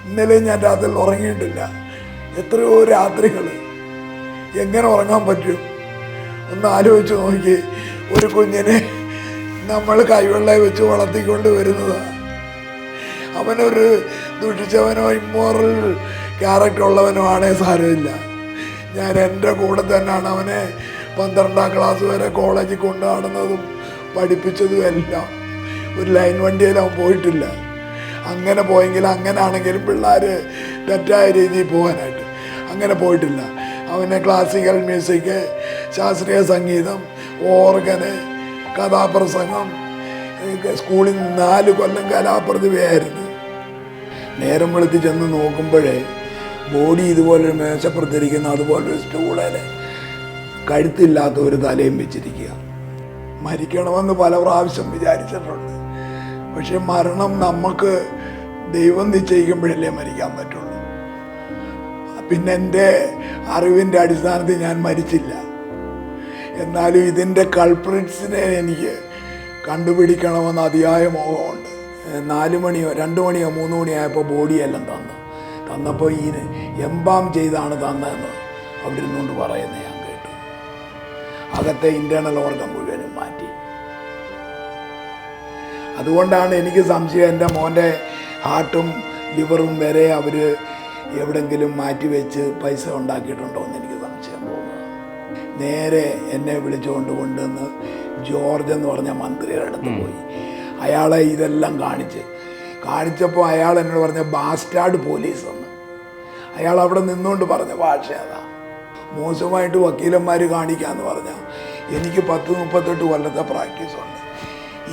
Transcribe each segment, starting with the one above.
ഇന്നലെ ഞാൻ രാത്രി ഉറങ്ങിയിട്ടില്ല. എത്രയോ രാത്രികൾ. എങ്ങനെ ഉറങ്ങാൻ പറ്റും? ഒന്ന് ആലോചിച്ച് നോക്കി. ഒരു കുഞ്ഞിനെ നമ്മൾ കൈവെള്ള വെച്ച് വളർത്തിക്കൊണ്ട് വരുന്നതാണ്. അവനൊരു ദുഷിച്ചവനോ ഇമ്മോറൽ ക്യാരക്ടർ ഉള്ളവനോ ആണേ സാരമില്ല. ഞാൻ എൻ്റെ കൂടെ തന്നെയാണ് അവനെ 12ാം ക്ലാസ് വരെ കോളേജിൽ കൊണ്ടുനടന്നതും പഠിപ്പിച്ചതും എല്ലാം. ഒരു ലൈൻ വണ്ടിയിൽ അവൻ പോയിട്ടില്ല. അങ്ങനെ പോയെങ്കിൽ അങ്ങനാണെങ്കിലും പിള്ളേർ തെറ്റായ രീതിയിൽ പോകാനായിട്ട് അങ്ങനെ പോയിട്ടില്ല. അവനെ ക്ലാസിക്കൽ മ്യൂസിക്, ശാസ്ത്രീയ സംഗീതം, ഓർഗന്, കഥാപ്രസംഗം, സ്കൂളിൽ 4 കൊല്ലം കലാപ്രതിഭയായിരുന്നു. നേരം വെളുത്തി ചെന്ന് നോക്കുമ്പോഴേ ബോഡി ഇതുപോലൊരു മേശപ്പുറത്തിരിക്കുന്ന അതുപോലൊരു സ്റ്റൂളിൽ കഴുത്തില്ലാത്ത ഒരു തലയും വെച്ചിരിക്കുക. മരിക്കണമെന്ന് പല പ്രാവശ്യം വിചാരിച്ചിട്ടുണ്ട്. പക്ഷെ മരണം നമുക്ക് ദൈവം നിശ്ചയിക്കുമ്പോഴല്ലേ മരിക്കാൻ പറ്റുള്ളൂ. പിന്നെ എൻ്റെ അറിവിൻ്റെ അടിസ്ഥാനത്തിൽ ഞാൻ മരിച്ചില്ല. എന്നാലും ഇതിൻ്റെ കൾപ്രിറ്റ്സിനെ എനിക്ക് കണ്ടുപിടിക്കണമെന്ന് അതിയായ മോഹമുണ്ട്. 4 മണിയോ 2 മണിയോ 3 മണിയായപ്പോൾ ബോഡിയെല്ലാം തന്നപ്പോൾ ഈ എംബാം ചെയ്താണ് തന്നതെന്ന് അവിടെ ഇരുന്നുകൊണ്ട് പറയുന്നത് ഞാൻ കേട്ടു. അകത്തെ ഇൻറ്റേർണൽ ഓർഗൻ മുഴുവനും മാറ്റി. അതുകൊണ്ടാണ് എനിക്ക് സംശയം എൻ്റെ മോൻ്റെ ഹാർട്ടും ലിവറും വരെ അവർ എവിടെങ്കിലും മാറ്റിവെച്ച് പൈസ ഉണ്ടാക്കിയിട്ടുണ്ടോ എന്ന് എനിക്ക് സംശയം തോന്നുന്നു. നേരെ എന്നെ വിളിച്ചുകൊണ്ട് കൊണ്ടുവന്ന് ജോർജ് എന്ന് പറഞ്ഞ മന്ത്രിയുടെ അടുത്ത് പോയി. അയാളെ ഇതെല്ലാം കാണിച്ചപ്പോൾ അയാൾ എന്നോട് പറഞ്ഞ ബാസ്റ്റാർഡ് പോലീസ് എന്ന്. അയാൾ അവിടെ നിന്നുകൊണ്ട് പറഞ്ഞ ഭാഷ അതാ. മോശമായിട്ട് വക്കീലന്മാർ കാണിക്കാമെന്ന് പറഞ്ഞാൽ എനിക്ക് 10-38 കൊല്ലത്തെ പ്രാക്ടീസുണ്ട്.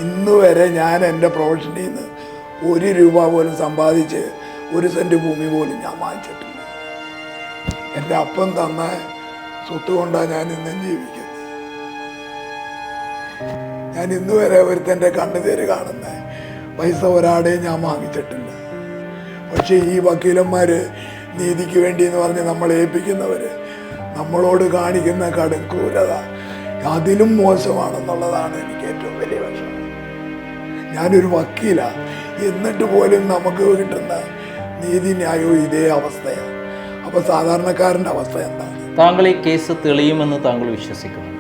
ഇന്ന് വരെ ഞാൻ എൻ്റെ പ്രൊഫഷനിൽ നിന്ന് 1 രൂപ പോലും സമ്പാദിച്ച് 1 സെൻറ്റ് ഭൂമി പോലും ഞാൻ വാങ്ങിച്ചിട്ടില്ല. എൻ്റെ അപ്പം തന്ന സ്വത്ത് കൊണ്ടാണ് ഞാൻ ഇന്നും ജീവിക്കുന്നത്. ഞാൻ ഇന്ന് വരെ ഒരുത്തൻ്റെ കണ്ണുതേര് കാണുന്ന പൈസ ഒരാടെയും ഞാൻ വാങ്ങിച്ചിട്ടില്ല. പക്ഷേ ഈ വക്കീലന്മാർ നീതിക്ക് വേണ്ടി എന്ന് പറഞ്ഞ് നമ്മളെ ഏൽപ്പിക്കുന്നവർ നമ്മളോട് കാണിക്കുന്ന കടുക്രൂരത അതിലും മോശമാണെന്നുള്ളതാണ് എനിക്ക് ഏറ്റവും വലിയ വിഷമം. ഞാനൊരു വക്കീലാണ്, എന്നിട്ട് പോലും നമുക്ക് കിട്ടുന്ന നീതിന്യായവും ഇതേ അവസ്ഥയാണ്. അപ്പോൾ സാധാരണക്കാരൻ്റെ അവസ്ഥ എന്താണ്? താങ്കൾ ഈ കേസ് തെളിയുമെന്ന് താങ്കൾ വിശ്വസിക്കുന്നു?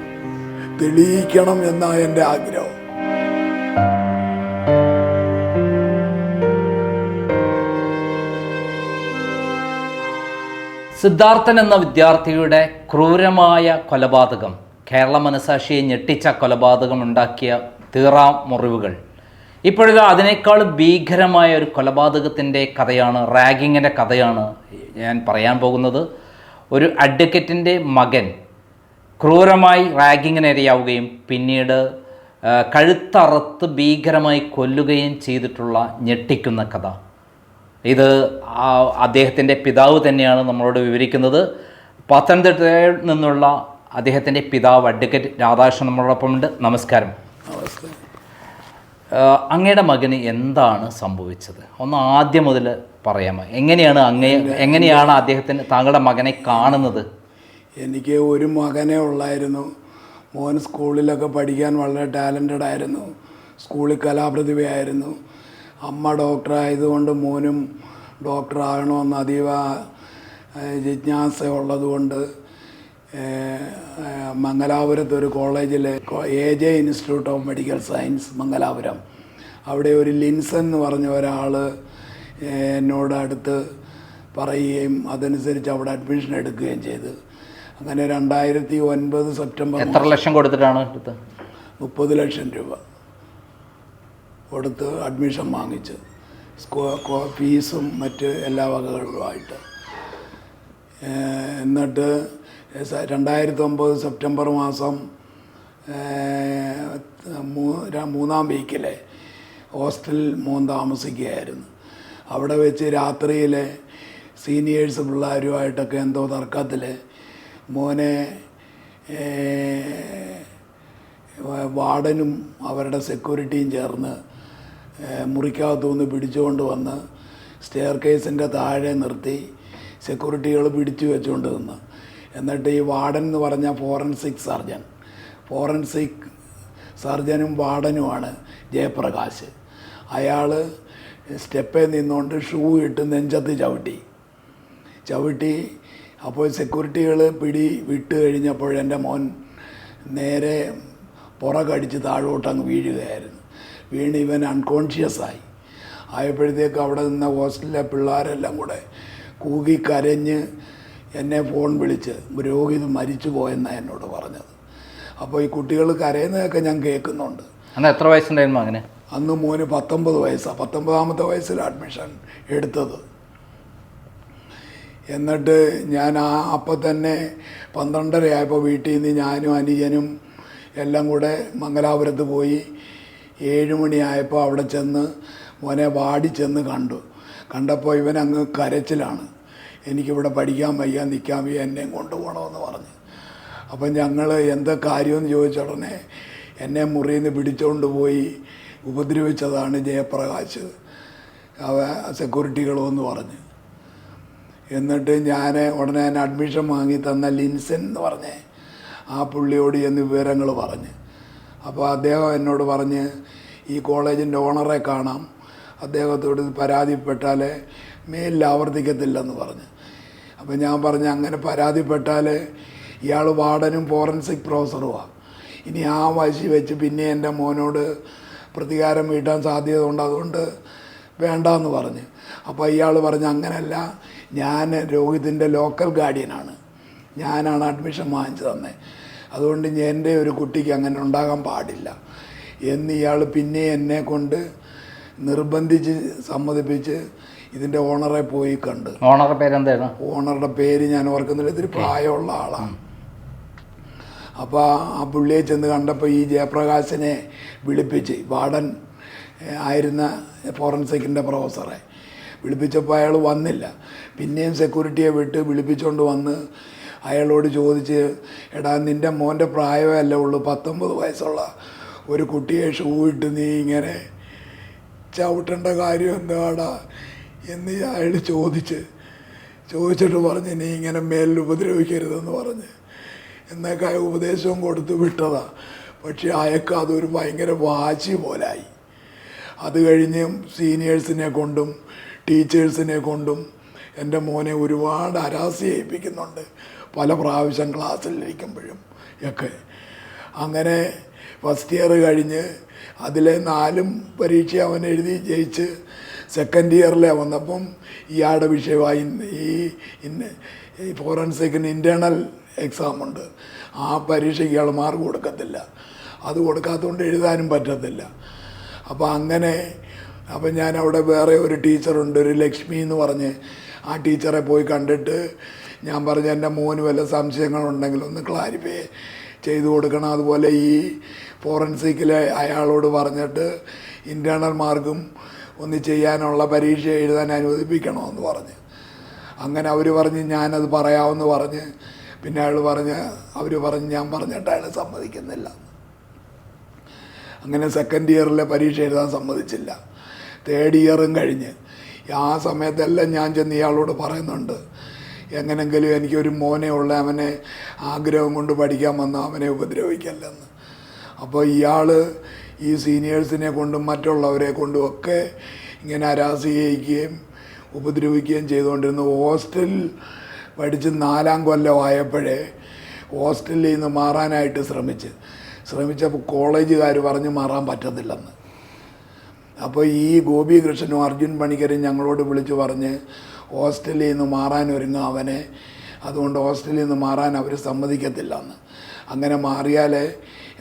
തെളിയിക്കണം എന്നാണ് എൻ്റെ ആഗ്രഹം. സിദ്ധാർത്ഥൻ എന്ന വിദ്യാർത്ഥിയുടെ ക്രൂരമായ കൊലപാതകം, കേരള മനസാക്ഷിയെ ഞെട്ടിച്ച കൊലപാതകം ഉണ്ടാക്കിയ തീറാ മുറിവുകൾ. ഇപ്പോഴത്തെ അതിനേക്കാൾ ഭീകരമായ ഒരു കൊലപാതകത്തിൻ്റെ കഥയാണ്, റാഗിങ്ങിൻ്റെ കഥയാണ് ഞാൻ പറയാൻ പോകുന്നത്. ഒരു അഡ്വക്കേറ്റിൻ്റെ മകൻ ക്രൂരമായി റാഗിങ്ങിനിരയാവുകയും പിന്നീട് കഴുത്തറുത്ത് ഭീകരമായി കൊല്ലുകയും ചെയ്തിട്ടുള്ള ഞെട്ടിക്കുന്ന കഥ. ഇത് അദ്ദേഹത്തിൻ്റെ പിതാവ് തന്നെയാണ് നമ്മളോട് വിവരിക്കുന്നത്. പത്തനംതിട്ടയിൽ നിന്നുള്ള അദ്ദേഹത്തിൻ്റെ പിതാവ് അഡ്വക്കേറ്റ് രാധാകൃഷ്ണൻ നമ്മളോടൊപ്പമുണ്ട്. നമസ്കാരം. നമസ്കാരം. അങ്ങയുടെ മകന് എന്താണ് സംഭവിച്ചത്? ഒന്ന് ആദ്യം മുതൽ പറയാമോ? എങ്ങനെയാണ് താങ്കളുടെ മകനെ കാണുന്നത്? എനിക്ക് ഒരു മകനേ ഉള്ളായിരുന്നു. മോൻ സ്കൂളിലൊക്കെ പഠിക്കാൻ വളരെ ടാലൻറ്റഡ് ആയിരുന്നു. സ്കൂളിൽ കലാപ്രതിഭയായിരുന്നു. അമ്മ ഡോക്ടറായതുകൊണ്ട് മോനും ഡോക്ടറാകണമെന്ന് അതീവ ജിജ്ഞാസ ഉള്ളതുകൊണ്ട് മംഗലാപുരത്തൊരു കോളേജിലെ AJ institute of medical science Mangalapuram, അവിടെ ഒരു ലിൻസൺ എന്ന് പറഞ്ഞ ഒരാൾ എന്നോട് അടുത്ത് പറയുകയും അതനുസരിച്ച് അവിടെ അഡ്മിഷൻ എടുക്കുകയും ചെയ്തു. അങ്ങനെ 2009 സെപ്റ്റംബർ. എത്ര ലക്ഷം കൊടുത്തിട്ടാണ് എടുത്തത്? 30 ലക്ഷം രൂപ കൊടുത്ത് അഡ്മിഷൻ വാങ്ങിച്ച് ഫീസും മറ്റ് എല്ലാ വകകളുമായിട്ട്. എന്നിട്ട് 2009 സെപ്റ്റംബർ മാസം 3-ാം വീക്കിലെ ഹോസ്റ്റലിൽ മോൻ താമസിക്കുകയായിരുന്നു. അവിടെ വെച്ച് രാത്രിയിൽ സീനിയേഴ്സ് പിള്ളേരുമായിട്ടൊക്കെ എന്തോ തർക്കത്തിൽ മോനെ വാർഡനും അവരുടെ സെക്യൂരിറ്റിയും ചേർന്ന് മുറിക്കകത്തുനിന്ന് പിടിച്ചുകൊണ്ട് വന്ന് സ്റ്റെയർ കേസിൻ്റെ താഴെ നിർത്തി സെക്യൂരിറ്റികൾ പിടിച്ചു വെച്ചുകൊണ്ട് നിന്ന്. എന്നിട്ട് ഈ വാർഡൻ എന്ന് പറഞ്ഞ ഫോറൻസിക് സർജനും വാർഡനുമാണ് ജയപ്രകാശ്. അയാൾ സ്റ്റെപ്പിൽ നിന്നുകൊണ്ട് ഷൂ ഇട്ട് നെഞ്ചത്ത് ചവിട്ടി. അപ്പോൾ സെക്യൂരിറ്റികൾ വിട്ട് കഴിഞ്ഞപ്പോൾ എൻ്റെ മോൻ നേരെ പുറകടിച്ച് താഴോട്ടങ്ങ് വീഴുകയായിരുന്നു. വീണ് ഇവൻ അൺകോൺഷ്യസ് ആയപ്പോഴത്തേക്ക് അവിടെ നിന്ന ഹോസ്റ്റലിലെ പിള്ളേരെല്ലാം കൂടെ കൂകി കരഞ്ഞ് എന്നെ ഫോൺ വിളിച്ച് രോഹിത് മരിച്ചു പോയെന്നാണ് എന്നോട് പറഞ്ഞത്. അപ്പോൾ ഈ കുട്ടികൾ കരയുന്നതൊക്കെ ഞാൻ കേൾക്കുന്നുണ്ട്. അന്ന് എത്ര വയസ്സുണ്ടായിരുന്നു അങ്ങനെ? അന്ന് മോന് 19 വയസ്സാണ്. 19ാമത്തെ വയസ്സിൽ അഡ്മിഷൻ എടുത്തത്. എന്നിട്ട് ഞാൻ അപ്പം തന്നെ 12:30 ആയപ്പോൾ വീട്ടിൽ നിന്ന് ഞാനും അനുജനും എല്ലാം കൂടെ മംഗലാപുരത്ത് പോയി. 7 മണിയായപ്പോൾ അവിടെ ചെന്ന് മോനെ വാടി ചെന്ന് കണ്ടപ്പോൾ ഇവൻ അങ്ങ് കരച്ചിലാണ്. എനിക്കിവിടെ പഠിക്കാൻ വയ്യ, നിൽക്കാൻ വയ്യ, എന്നെയും കൊണ്ടുപോകണമെന്ന് പറഞ്ഞ്. അപ്പം ഞങ്ങൾ എന്താ കാര്യമെന്ന് ചോദിച്ച ഉടനെ എന്നെ മുറിയിൽ നിന്ന് പിടിച്ചുകൊണ്ട് പോയി ഉപദ്രവിച്ചതാണ് ജയപ്രകാശ് സെക്യൂരിറ്റികളെന്ന് പറഞ്ഞ്. എന്നിട്ട് ഞാൻ ഉടനെ തന്നെ അഡ്മിഷൻ വാങ്ങി തന്ന ലിൻസൻ എന്ന് പറഞ്ഞ് ആ പുള്ളിയോട് എന്ന് വിവരങ്ങൾ പറഞ്ഞ്. അപ്പോൾ അദ്ദേഹം എന്നോട് പറഞ്ഞ് ഈ കോളേജിൻ്റെ ഓണറെ കാണാം, അദ്ദേഹത്തോട് പരാതിപ്പെട്ടാൽ മേലിൽ ആവർത്തിക്കത്തില്ലെന്ന് പറഞ്ഞ്. അപ്പോൾ ഞാൻ പറഞ്ഞു അങ്ങനെ പരാതിപ്പെട്ടാൽ ഇയാൾ വാർഡനും ഫോറൻസിക് പ്രൊഫസറുമാണ്, ഇനി ആ വാശി വെച്ച് പിന്നെ എൻ്റെ മോനോട് പ്രതികാരം വീട്ടാൻ സാധ്യതയുണ്ട്, അതുകൊണ്ട് വേണ്ടെന്ന് പറഞ്ഞ്. അപ്പോൾ ഇയാൾ പറഞ്ഞ് അങ്ങനെയല്ല, ഞാൻ രോഹിതിൻ്റെ ലോക്കൽ ഗാർഡിയനാണ്, ഞാനാണ് അഡ്മിഷൻ വാങ്ങിച്ചു തന്നെ, അതുകൊണ്ട് എൻ്റെ ഒരു കുട്ടിക്ക് അങ്ങനെ ഉണ്ടാകാൻ പാടില്ല എന്ന് ഇയാൾ പിന്നെ എന്നെ കൊണ്ട് നിർബന്ധിച്ച് സമ്മതിപ്പിച്ച് ഇതിൻ്റെ ഓണറെ പോയി കണ്ട്. ഓണറുടെ പേരെന്തായിരുന്നു? ഓണറുടെ പേര് ഞാൻ ഓർക്കുന്നില്ല, ഇത്തിരി പ്രായമുള്ള ആളാണ്. അപ്പോൾ ആ പുള്ളിയെ ചെന്ന് കണ്ടപ്പോൾ ഈ ജയപ്രകാശിനെ വിളിപ്പിച്ച്, വാർഡൻ ആയിരുന്ന ഫോറൻസിക്കിൻ്റെ പ്രൊഫസറെ വിളിപ്പിച്ചപ്പോൾ അയാൾ വന്നില്ല. പിന്നെയും സെക്യൂരിറ്റിയെ വിട്ട് വിളിപ്പിച്ചുകൊണ്ട് വന്ന് അയാളോട് ചോദിച്ച്, എടാ നിൻ്റെ മോൻ്റെ പ്രായമേ അല്ല ഉള്ളൂ, 19 വയസ്സുള്ള ഒരു കുട്ടിയെ ഷൂ ഇട്ട് നീ ഇങ്ങനെ ചവിട്ടേണ്ട കാര്യം എന്താടാ എന്ന് അയാൾ ചോദിച്ചിട്ട് പറഞ്ഞ് നീ ഇങ്ങനെ മേലിൽ ഉപദ്രവിക്കരുതെന്ന് പറഞ്ഞ് എന്നൊക്കെ ഉപദേശവും കൊടുത്ത് വിട്ടതാ. പക്ഷേ അയാൾക്ക് അതൊരു ഭയങ്കര വാശി പോലായി. അത് കഴിഞ്ഞ് സീനിയേഴ്സിനെ കൊണ്ടും ടീച്ചേഴ്സിനെ കൊണ്ടും എൻ്റെ മോനെ ഒരുപാട് ഹരാസ് ചെയ്യിപ്പിക്കുന്നുണ്ട്, പല പ്രാവശ്യം ക്ലാസ്സിലിരിക്കുമ്പോഴും ഒക്കെ. അങ്ങനെ ഫസ്റ്റ് ഇയർ കഴിഞ്ഞ് അതിലെ 4 പരീക്ഷ അവൻ എഴുതി ജയിച്ച് സെക്കൻഡ് ഇയറിലെ വന്നപ്പം ഇയാളുടെ വിഷയമായി ഈ ഫോറൻസിക്കിന് ഇൻറ്റേർണൽ എക്സാമുണ്ട്, ആ പരീക്ഷയ്ക്ക് ഇയാൾ മാർക്ക് കൊടുക്കത്തില്ല, അത് കൊടുക്കാത്തതുകൊണ്ട് എഴുതാനും പറ്റത്തില്ല. അപ്പം ഞാൻ അവിടെ വേറെ ഒരു ടീച്ചറുണ്ട്, ഒരു ലക്ഷ്മി എന്ന് പറഞ്ഞ്, ആ ടീച്ചറെ പോയി കണ്ടിട്ട് ഞാൻ പറഞ്ഞു എൻ്റെ മോന് വല്ല സംശയങ്ങളുണ്ടെങ്കിൽ ഒന്ന് ക്ലാരിഫൈ ചെയ്തു കൊടുക്കണം, അതുപോലെ ഈ ഫോറൻസിക്കിലെ അയാളോട് പറഞ്ഞിട്ട് ഇൻറ്റേർണൽ മാർക്കും ഒന്ന് ചെയ്യാനുള്ള പരീക്ഷ എഴുതാൻ അനുവദിപ്പിക്കണമെന്ന് പറഞ്ഞ്. അങ്ങനെ അവർ പറഞ്ഞ് ഞാനത് പറയാമെന്ന് പറഞ്ഞ്, പിന്നെ അവർ പറഞ്ഞ് ഞാൻ പറഞ്ഞിട്ട് അയാൾ സമ്മതിക്കുന്നില്ല. അങ്ങനെ സെക്കൻഡ് ഇയറിലെ പരീക്ഷ എഴുതാൻ സമ്മതിച്ചില്ല. തേർഡ് ഇയറും കഴിഞ്ഞ് ആ സമയത്തെല്ലാം ഞാൻ ചെന്ന് ഇയാളോട് പറയുന്നുണ്ട്, എങ്ങനെങ്കിലും എനിക്കൊരു മോനെ ഉള്ള, അവനെ ആഗ്രഹം കൊണ്ട് പഠിക്കാൻ വന്ന അവനെ ഉപദ്രവിക്കല്ലെന്ന്. അപ്പോൾ ഇയാൾ ഈ സീനിയേഴ്സിനെ കൊണ്ടും മറ്റുള്ളവരെ കൊണ്ടും ഒക്കെ ഇങ്ങനെ ഹരാസ് ചെയ്യിക്കുകയും ഉപദ്രവിക്കുകയും ചെയ്തുകൊണ്ടിരുന്നു. ഹോസ്റ്റലിൽ പഠിച്ച് 4ാം കൊല്ലം ആയപ്പോഴേ ഹോസ്റ്റലിൽ നിന്ന് മാറാനായിട്ട് ശ്രമിച്ചപ്പോൾ കോളേജുകാർ പറഞ്ഞ് മാറാൻ പറ്റത്തില്ലെന്ന്. അപ്പോൾ ഈ ഗോപികൃഷ്ണനും അർജുൻ പണിക്കരും ഞങ്ങളോട് വിളിച്ച് പറഞ്ഞ് ഹോസ്റ്റലിൽ നിന്ന് മാറാൻ ഒരുങ്ങുക അവനെ, അതുകൊണ്ട് ഹോസ്റ്റലിൽ നിന്ന് മാറാൻ അവർ സമ്മതിക്കത്തില്ലെന്ന്. അങ്ങനെ മാറിയാൽ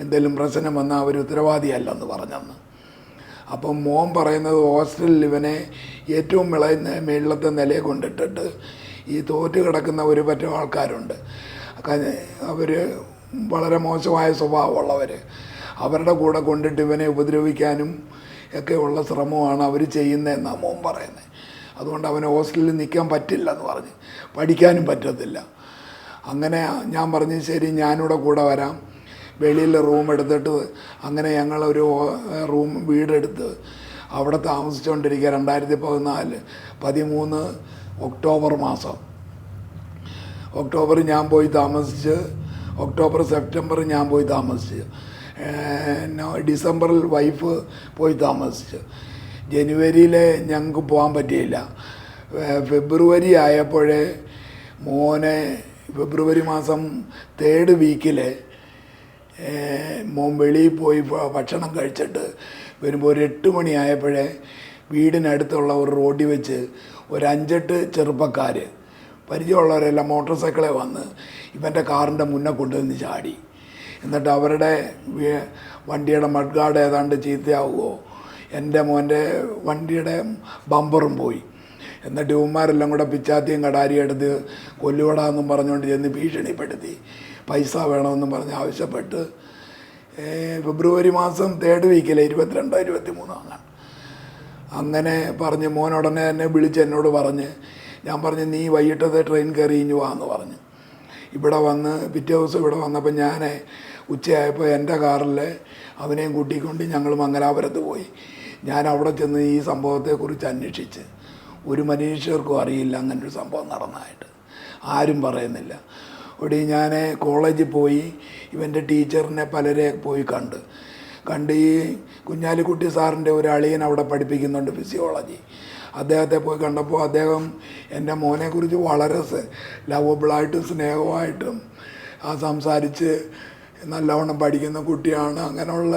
എന്തെങ്കിലും പ്രശ്നം വന്നാൽ അവർ ഉത്തരവാദിയല്ലെന്ന് പറഞ്ഞെന്ന്. അപ്പം മോൻ പറയുന്നത് ഹോസ്റ്റലിൽ ഇവനെ ഏറ്റവും മേളത്തെ നിലയെ കൊണ്ടിട്ടിട്ട് ഈ തോറ്റ് കിടക്കുന്ന ഒരു പറ്റം ആൾക്കാരുണ്ട്, അവർ വളരെ മോശമായ സ്വഭാവമുള്ളവർ, അവരുടെ കൂടെ കൊണ്ടിട്ട് ഇവനെ ഉപദ്രവിക്കാനും ഒക്കെ ഉള്ള ശ്രമമാണ് അവർ ചെയ്യുന്നതെന്നാണ് മോൻ പറയുന്നത്. അതുകൊണ്ട് അവന് ഹോസ്റ്റലിൽ നിൽക്കാൻ പറ്റില്ലെന്ന് പറഞ്ഞ്, പഠിക്കാനും പറ്റത്തില്ല. അങ്ങനെ ഞാൻ പറഞ്ഞു ശരി ഞാനിവിടെ കൂടെ വരാം, വെളിയിൽ റൂം എടുത്തിട്ട് അങ്ങനെ ഞങ്ങളൊരു വീടെടുത്ത് അവിടെ താമസിച്ചുകൊണ്ടിരിക്കുക. 2013 ഒക്ടോബർ മാസം, ഒക്ടോബർ ഞാൻ പോയി താമസിച്ച്, ഒക്ടോബർ സെപ്റ്റംബർ ഞാൻ പോയി താമസിച്ച്, ഡിസംബറിൽ വൈഫ് പോയി താമസിച്ച്, ജനുവരിയിൽ ഞങ്ങൾക്ക് പോകാൻ പറ്റിയില്ല. ഫെബ്രുവരി ആയപ്പോഴേ മോനെ ഫെബ്രുവരി മാസം 3rd വീക്കിൽ മോൻ വെളിയിൽ പോയി ഭക്ഷണം കഴിച്ചിട്ട് വരുമ്പോൾ ഒരു 8 മണിയായപ്പോഴേ വീടിനടുത്തുള്ള ഒരു റോഡിൽ വെച്ച് ഒരു 5-8 ചെറുപ്പക്കാർ പരിചയമുള്ളവരെല്ലാം മോട്ടോർ സൈക്കിളെ വന്ന് ഇവൻ്റെ കാറിൻ്റെ മുന്നേ കൊണ്ടുവന്ന് ചാടി. എന്നിട്ട് അവരുടെ വണ്ടിയുടെ മഡ്ഗാർഡ് ഏതാണ്ട് ചീത്തയാവുകയോ എൻ്റെ മോൻ്റെ വണ്ടിയുടെ ബമ്പറും പോയി. എന്നിട്ട് ഇവന്മാരെല്ലാം കൂടെ പിച്ചാത്തിയും കടാരിയും എടുത്ത് കൊല്ലുവടാന്നും പറഞ്ഞുകൊണ്ട് ചെന്ന് ഭീഷണിപ്പെടുത്തി പൈസ വേണമെന്നും പറഞ്ഞ് ആവശ്യപ്പെട്ട് ഫെബ്രുവരി മാസം 3rd വീക്കിൽ 22, 23 അങ്ങനെ പറഞ്ഞ് മോൻ ഉടനെ തന്നെ വിളിച്ച് എന്നോട് പറഞ്ഞ്, ഞാൻ പറഞ്ഞ് നീ വൈകിട്ടത്തെ ട്രെയിൻ കയറി ഇഞ്ഞു വാന്ന് പറഞ്ഞ്. ഇവിടെ വന്ന് പിറ്റേ ദിവസം ഇവിടെ വന്നപ്പോൾ ഞാൻ ഉച്ചയായപ്പോൾ എൻ്റെ കാറിൽ അവനെയും കൂട്ടിക്കൊണ്ട് ഞങ്ങൾ മംഗലാപുരത്ത് പോയി. ഞാൻ അവിടെ ചെന്ന് ഈ സംഭവത്തെക്കുറിച്ച് അന്വേഷിച്ച് ഒരു മനുഷ്യർക്കും അറിയില്ല അങ്ങനൊരു സംഭവം നടന്നതായിട്ട്, ആരും പറയുന്നില്ല. ഇവിടെ ഞാൻ കോളേജിൽ പോയി ഇവൻ്റെ ടീച്ചറിനെ പലരെ പോയി കണ്ട് ഈ കുഞ്ഞാലിക്കുട്ടി സാറിൻ്റെ ഒരു അളിയൻ അവിടെ പഠിപ്പിക്കുന്നുണ്ട് ഫിസിയോളജി. അദ്ദേഹത്തെ പോയി കണ്ടപ്പോൾ അദ്ദേഹം എൻ്റെ മോനെക്കുറിച്ച് വളരെ ലവബിളായിട്ടും സ്നേഹമായിട്ടും സംസാരിച്ച് നല്ലവണ്ണം പഠിക്കുന്ന കുട്ടിയാണ്, അങ്ങനെയുള്ള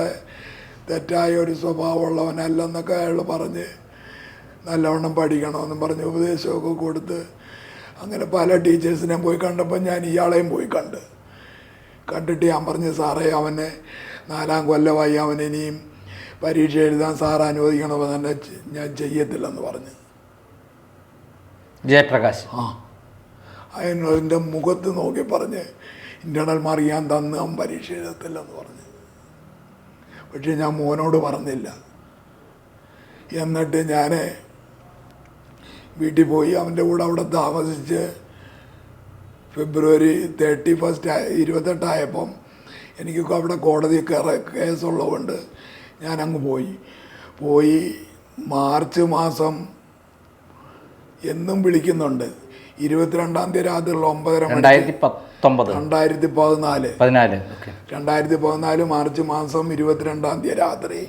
തെറ്റായ ഒരു സ്വഭാവമുള്ളവനല്ലെന്നൊക്കെ അയാൾ പറഞ്ഞ് നല്ലവണ്ണം പഠിക്കണമെന്നും പറഞ്ഞ് ഉപദേശമൊക്കെ കൊടുത്ത് അങ്ങനെ പല ടീച്ചേഴ്സിനെയും പോയി കണ്ടപ്പോൾ ഞാൻ ഇയാളെയും പോയി കണ്ടിട്ട് ഞാൻ പറഞ്ഞു, സാറേ അവനെ 4ാം കൊല്ലമായി അവൻ ഇനിയും പരീക്ഷ എഴുതാൻ സാർ അനുവദിക്കണമെന്ന് തന്നെ ഞാൻ ചെയ്യത്തില്ലെന്ന് പറഞ്ഞു. ജയപ്രകാശ് അതിൻ്റെ മുഖത്ത് നോക്കി പറഞ്ഞ് ഇൻ്റേണൽ മാർക്ക് ഞാൻ തന്ന് അവൻ പരീക്ഷ എഴുതത്തില്ലെന്ന് പറഞ്ഞു. പക്ഷെ ഞാൻ മോനോട് പറഞ്ഞില്ല. എന്നിട്ട് ഞാൻ വീട്ടിൽ പോയി അവൻ്റെ കൂടെ അവിടെ താമസിച്ച് ഫെബ്രുവരി 31 28 എനിക്കൊക്കെ അവിടെ കോടതി കേസുള്ളതുകൊണ്ട് ഞാനങ്ങ് പോയി മാർച്ച് മാസം എന്നും വിളിക്കുന്നുണ്ട്. 22-ാം തീയതി രാത്രിയുള്ള 2014 മാർച്ച് മാസം 22-ാം തീയതി രാത്രി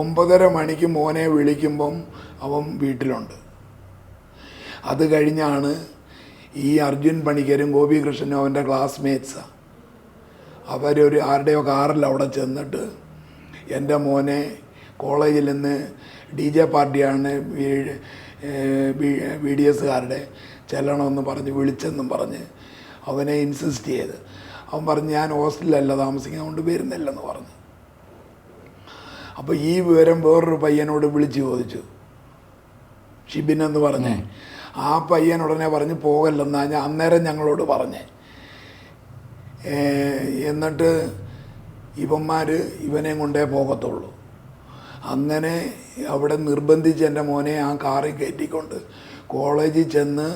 9:30 മണിക്ക് മോനെ വിളിക്കുമ്പം അവൻ വീട്ടിലുണ്ട്. അത് കഴിഞ്ഞാണ് ഈ അർജുൻ പണിക്കരും ഗോപികൃഷ്ണനും അവൻ്റെ ക്ലാസ്മേറ്റ്സാണ്. അവരൊരു ആരുടെയോ കാറിൽ അവിടെ ചെന്നിട്ട് എൻ്റെ മോനെ കോളേജിൽ നിന്ന് DJ പാർട്ടിയാണ് BDSകാരുടെ ചെല്ലണമെന്ന് പറഞ്ഞ് വിളിച്ചെന്നും പറഞ്ഞ് അവനെ ഇൻസിസ്റ്റ് ചെയ്ത് അവൻ പറഞ്ഞ് ഞാൻ ഹോസ്റ്റലിലല്ല താമസിക്കുന്നത് കൊണ്ട് വരുന്നില്ലെന്ന് പറഞ്ഞു. അപ്പോൾ ഈ വിവരം വേറൊരു പയ്യനോട് വിളിച്ച് ചോദിച്ചു, ഷിബിനെന്ന് പറഞ്ഞ്. ആ പയ്യൻ ഉടനെ പറഞ്ഞ് പോകല്ലെന്നാണ് ഞാൻ അന്നേരം ഞങ്ങളോട് പറഞ്ഞേ. എന്നിട്ട് ഇവന്മാർ ഇവനെയും കൊണ്ടേ പോകത്തുള്ളൂ. അങ്ങനെ അവിടെ നിർബന്ധിച്ച് എൻ്റെ മോനെ ആ കാറിൽ കയറ്റിക്കൊണ്ട് കോളേജിൽ ചെന്ന്